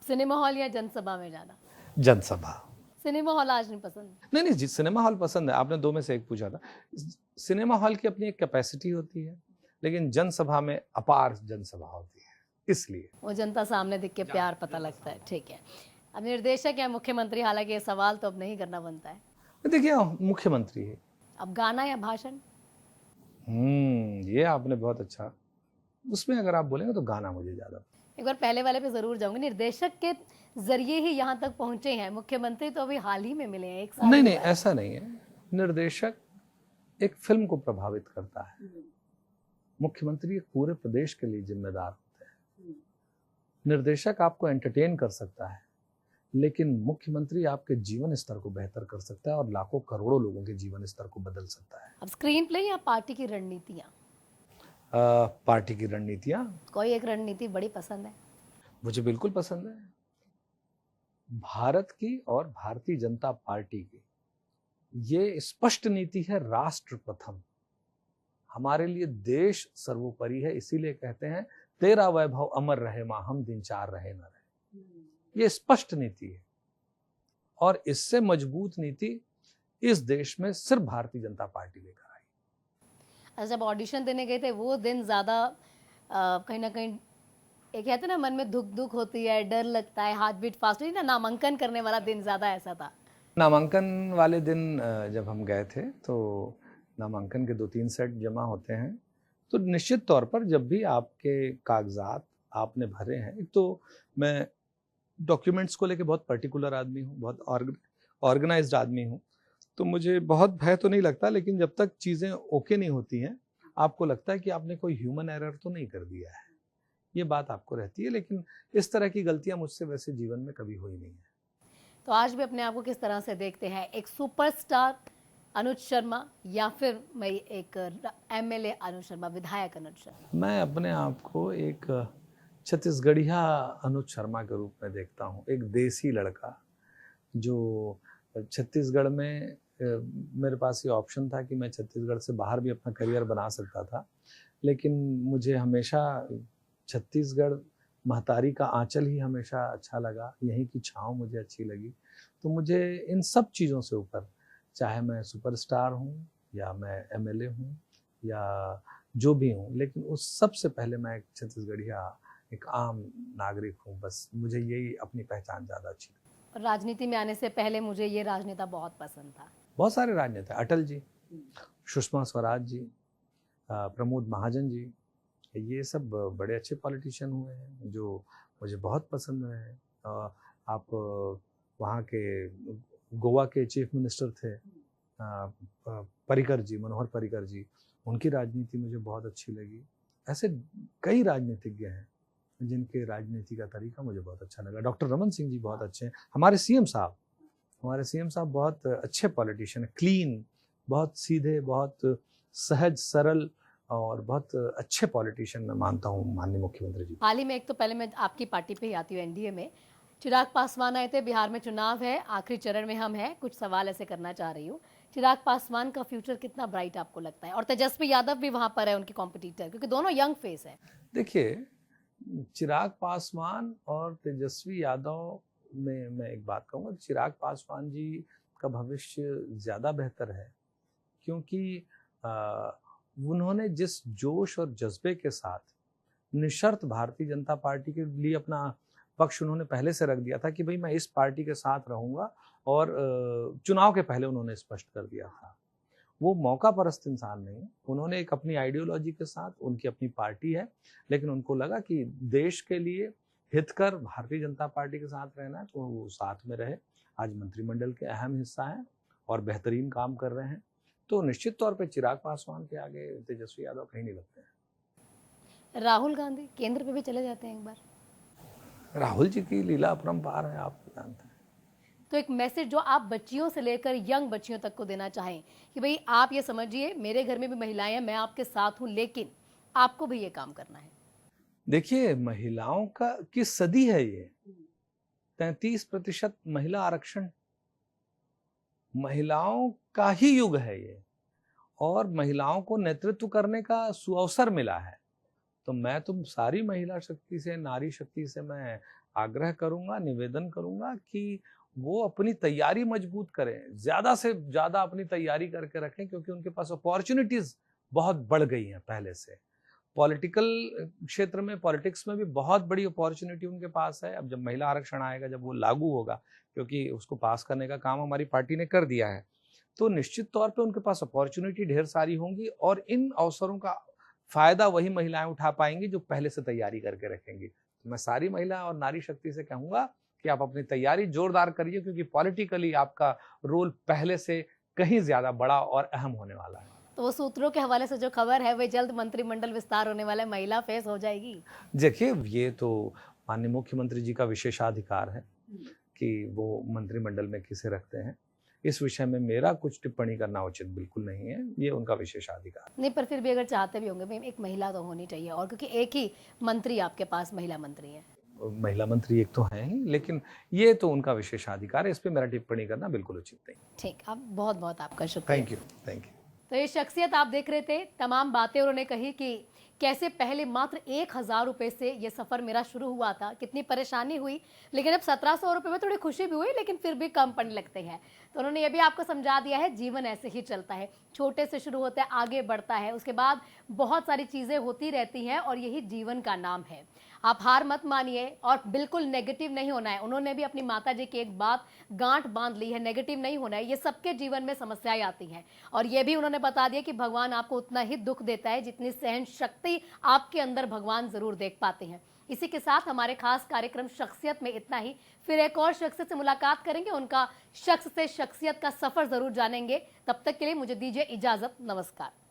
सिनेमा हॉल या जनसभा में जाना? जनसभा। सिनेमा हॉल आज नहीं पसंद? नहीं जी, सिनेमा हॉल पसंद है। आपने दो में से एक पूछा था। सिनेमा हॉल की अपनी एक कैपेसिटी होती है, लेकिन जनसभा में अपार जनसभा होती है, इसलिए वो जनता सामने दिख के प्यार पता लगता है। ठीक है, अब निर्देशक या मुख्यमंत्री, हालांकि ये सवाल तो अब नहीं करना बनता है। देखिए मुख्यमंत्री है। अब गाना या भाषण? ये आपने बहुत अच्छा, उसमें अगर आप बोलेंगे तो गाना मुझे ज्यादा। एक बार पहले वाले पे जरूर जाऊंगी। निर्देशक के जरिए ही यहाँ तक पहुंचे हैं, मुख्यमंत्री तो अभी हाल ही में मिले हैं, एक साल। नहीं, ऐसा नहीं है। निर्देशक एक फिल्म को प्रभावित करता है, मुख्यमंत्री एक पूरे प्रदेश के लिए जिम्मेदार होते हैं। निर्देशक आपको एंटरटेन कर सकता है, लेकिन मुख्यमंत्री आपके जीवन स्तर को बेहतर कर सकता है और लाखों करोड़ों लोगों के जीवन स्तर को बदल सकता है। अब स्क्रीन प्ले या पार्टी की रणनीतियाँ? पार्टी की रणनीतियाँ। कोई एक रणनीति बड़ी पसंद है? मुझे बिल्कुल पसंद है। भारत की और भारतीय जनता पार्टी की ये स्पष्ट नीति है, राष्ट्र प्रथम। हमारे लिए देश सर्वोपरि है, इसीलिए कहते हैं तेरा वैभव अमर रहे मां, हम दिन चार रहे न रहे। ये स्पष्ट नीति है, और इससे मजबूत नीति इस देश में सिर्फ भारतीय जनता पार्टी लेकर आई। जब ऑडिशन देने गए थे वो दिन ज्यादा कहीं ना कहीं एक कहते ना मन में धुक धुक होती है, डर लगता है, हार्ट बीट फास्ट होती है ना, नामांकन करने वाला दिन ज्यादा ऐसा था? नामांकन वाले दिन जब हम गए थे तो नामांकन के 2-3 सेट जमा होते हैं, तो निश्चित तौर पर जब भी आपके कागजात आपने भरे हैं, एक तो मैं डॉक्यूमेंट्स को लेके बहुत पर्टिकुलर आदमी हूँ, बहुत ऑर्गेनाइज्ड आदमी हूँ, तो मुझे बहुत भय तो नहीं लगता, लेकिन जब तक चीज़ें ओके नहीं होती हैं, आपको लगता है कि आपने कोई ह्यूमन एरर तो नहीं कर दिया है, ये बात आपको रहती है। लेकिन इस तरह की गलतियां मुझसे वैसे जीवन में कभी हुई नहीं है। तो आज भी अपने आप को किस तरह से देखते हैं, एक सुपरस्टार अनुज शर्मा या फिर मैं एक एमएलए अनुज शर्मा, विधायक अनुज शर्मा? मैं अपने आप को एक छत्तीसगढ़िया अनुज शर्मा के रूप में देखता हूँ, एक देसी लड़का जो छत्तीसगढ़ में मेरे पास ये ऑप्शन था कि मैं छत्तीसगढ़ से बाहर भी अपना करियर बना सकता था, लेकिन मुझे हमेशा छत्तीसगढ़ महतारी का आंचल ही हमेशा अच्छा लगा, यहीं की छाँव मुझे अच्छी लगी। तो मुझे इन सब चीज़ों से ऊपर, चाहे मैं सुपरस्टार हूँ या मैं एमएलए हूँ या जो भी हूँ, लेकिन उस सबसे पहले मैं एक छत्तीसगढ़िया, एक आम नागरिक हूँ। बस मुझे यही अपनी पहचान ज़्यादा अच्छी लगी। राजनीति में आने से पहले मुझे ये राजनेता बहुत पसंद था। बहुत सारे राजनेता, अटल जी, सुषमा स्वराज जी, प्रमोद महाजन जी, ये सब बड़े अच्छे पॉलिटिशियन हुए हैं जो मुझे बहुत पसंद हुए हैं। आप वहाँ के गोवा के चीफ मिनिस्टर थे पर्रिकर जी, मनोहर पर्रिकर जी, उनकी राजनीति मुझे बहुत अच्छी लगी। ऐसे कई राजनीतिज्ञ हैं जिनके राजनीति का तरीका मुझे बहुत अच्छा लगा। डॉक्टर रमन सिंह जी बहुत अच्छे हैं। हमारे सीएम साहब बहुत अच्छे पॉलिटिशियन, क्लीन, बहुत सीधे, बहुत सहज सरल और बहुत अच्छे पॉलिटिशियन मैं मानता हूँ माननीय मुख्यमंत्री जी। हाल ही में, एक तो पहले मैं आपकी पार्टी पे ही आती हूँ, एनडीए में चिराग पासवान आए थे। बिहार में चुनाव है, आखिरी चरण में हम हैं। कुछ सवाल ऐसे करना चाह रही हूँ, चिराग पासवान का फ्यूचर कितना ब्राइट आपको लगता है? और तेजस्वी यादव भी वहां पर है, उनके कॉम्पिटिटर, क्योंकि दोनों यंग फेस है। देखिए, चिराग पासवान और तेजस्वी यादव में मैं एक बात कहूँगा, चिराग पासवान जी का भविष्य ज़्यादा बेहतर है, क्योंकि उन्होंने जिस जोश और जज्बे के साथ निशर्त भारतीय जनता पार्टी के लिए अपना पक्ष उन्होंने पहले से रख दिया था कि भाई मैं इस पार्टी के साथ रहूंगा, और चुनाव के पहले उन्होंने स्पष्ट कर दिया था। वो मौका परस्त इंसान नहीं, उन्होंने एक अपनी आइडियोलॉजी के साथ, उनकी अपनी पार्टी है, लेकिन उनको लगा कि देश के लिए हितकर भारतीय जनता पार्टी के साथ रहना है, तो वो साथ में रहे। आज मंत्रिमंडल के अहम हिस्सा हैं और बेहतरीन काम कर रहे हैं। तो निश्चित तौर पे चिराग पासवान के आगे तेजस्वी यादव कहीं नहीं लगते हैं। राहुल गांधी केंद्र पे भी चले जाते हैं एक बार। राहुल जी की लीला अपरंपार है, आप जानते हैं। तो एक मैसेज जो आप बच्चियों से लेकर यंग बच्चियों तक को देना चाहें कि भाई आप ये समझिए, मेरे घर में भी महिलाएं हैं, मैं आपके साथ हूं, लेकिन आपको भी ये काम करना है। देखिए, महिलाओं की सदी है ये। 33% महिला आरक्षण, महिलाओं का ही युग है ये, और महिलाओं को नेतृत्व करने का सुअवसर मिला है। तो मैं तुम सारी महिला शक्ति से, नारी शक्ति से मैं आग्रह करूंगा, निवेदन करूंगा कि वो अपनी तैयारी मजबूत करें, ज्यादा से ज्यादा अपनी तैयारी करके रखें, क्योंकि उनके पास अपॉर्चुनिटीज बहुत बढ़ गई हैं पहले से। पॉलिटिकल क्षेत्र में, पॉलिटिक्स में भी बहुत बड़ी अपॉर्चुनिटी उनके पास है। अब जब महिला आरक्षण आएगा, जब वो लागू होगा, क्योंकि उसको पास करने का काम हमारी पार्टी ने कर दिया है, तो निश्चित तौर पे उनके पास अपॉर्चुनिटी ढेर सारी होंगी, और इन अवसरों का फायदा वही महिलाएं उठा पाएंगी जो पहले से तैयारी करके रखेंगी। तो मैं सारी महिला और नारी शक्ति से कहूंगा कि आप अपनी तैयारी जोरदार करिए, क्योंकि पॉलिटिकली आपका रोल पहले से कहीं ज्यादा बड़ा और अहम होने वाला है। तो वो सूत्रों के हवाले से जो खबर है, वह जल्द मंत्रिमंडल विस्तार होने वाला है, महिला फेस हो जाएगी। देखिए, ये तो माननीय मुख्यमंत्री जी का विशेषाधिकार है कि वो मंत्रिमंडल में किसे रखते हैं। इस विषय में मेरा कुछ टिप्पणी करना उचित बिल्कुल नहीं है, ये उनका विशेषाधिकार। नहीं, पर फिर भी अगर चाहते भी होंगे, एक महिला तो होनी चाहिए, और क्योंकि एक ही मंत्री आपके पास महिला मंत्री है। महिला मंत्री एक तो है ही, लेकिन ये तो उनका विशेषाधिकार है, इस पे मेरा टिप्पणी करना बिल्कुल उचित नहीं। ठीक, अब बहुत बहुत आपका शुक्रिया। Thank you. तो ये शख्सियत आप देख रहे थे, तमाम बातें उन्होंने कही कि कैसे पहले मात्र 1000 रुपए से ये सफर मेरा शुरू हुआ था, कितनी परेशानी हुई, लेकिन अब 1700 रुपए में थोड़ी खुशी भी हुई, लेकिन फिर भी कम पड़ने लगते हैं। तो उन्होंने ये भी आपको समझा दिया है, जीवन ऐसे ही चलता है, छोटे से शुरू होता है, आगे बढ़ता है, उसके बाद बहुत सारी चीजें होती रहती हैं, और यही जीवन का नाम है। आप हार मत मानिए और बिल्कुल नेगेटिव नहीं होना है। उन्होंने भी अपनी माता जी की एक बात गांठ बांध ली है, नेगेटिव नहीं होना है। ये सबके जीवन में समस्याएं आती हैं और ये भी उन्होंने बता दिया कि भगवान आपको उतना ही दुख देता है जितनी सहन शक्ति आपके अंदर भगवान जरूर देख पाते हैं। इसी के साथ हमारे खास कार्यक्रम शख्सियत में इतना ही। फिर एक और शख्सियत से मुलाकात करेंगे, उनका शख्स से शख्सियत का सफर जरूर जानेंगे। तब तक के लिए मुझे दीजिए इजाजत। नमस्कार।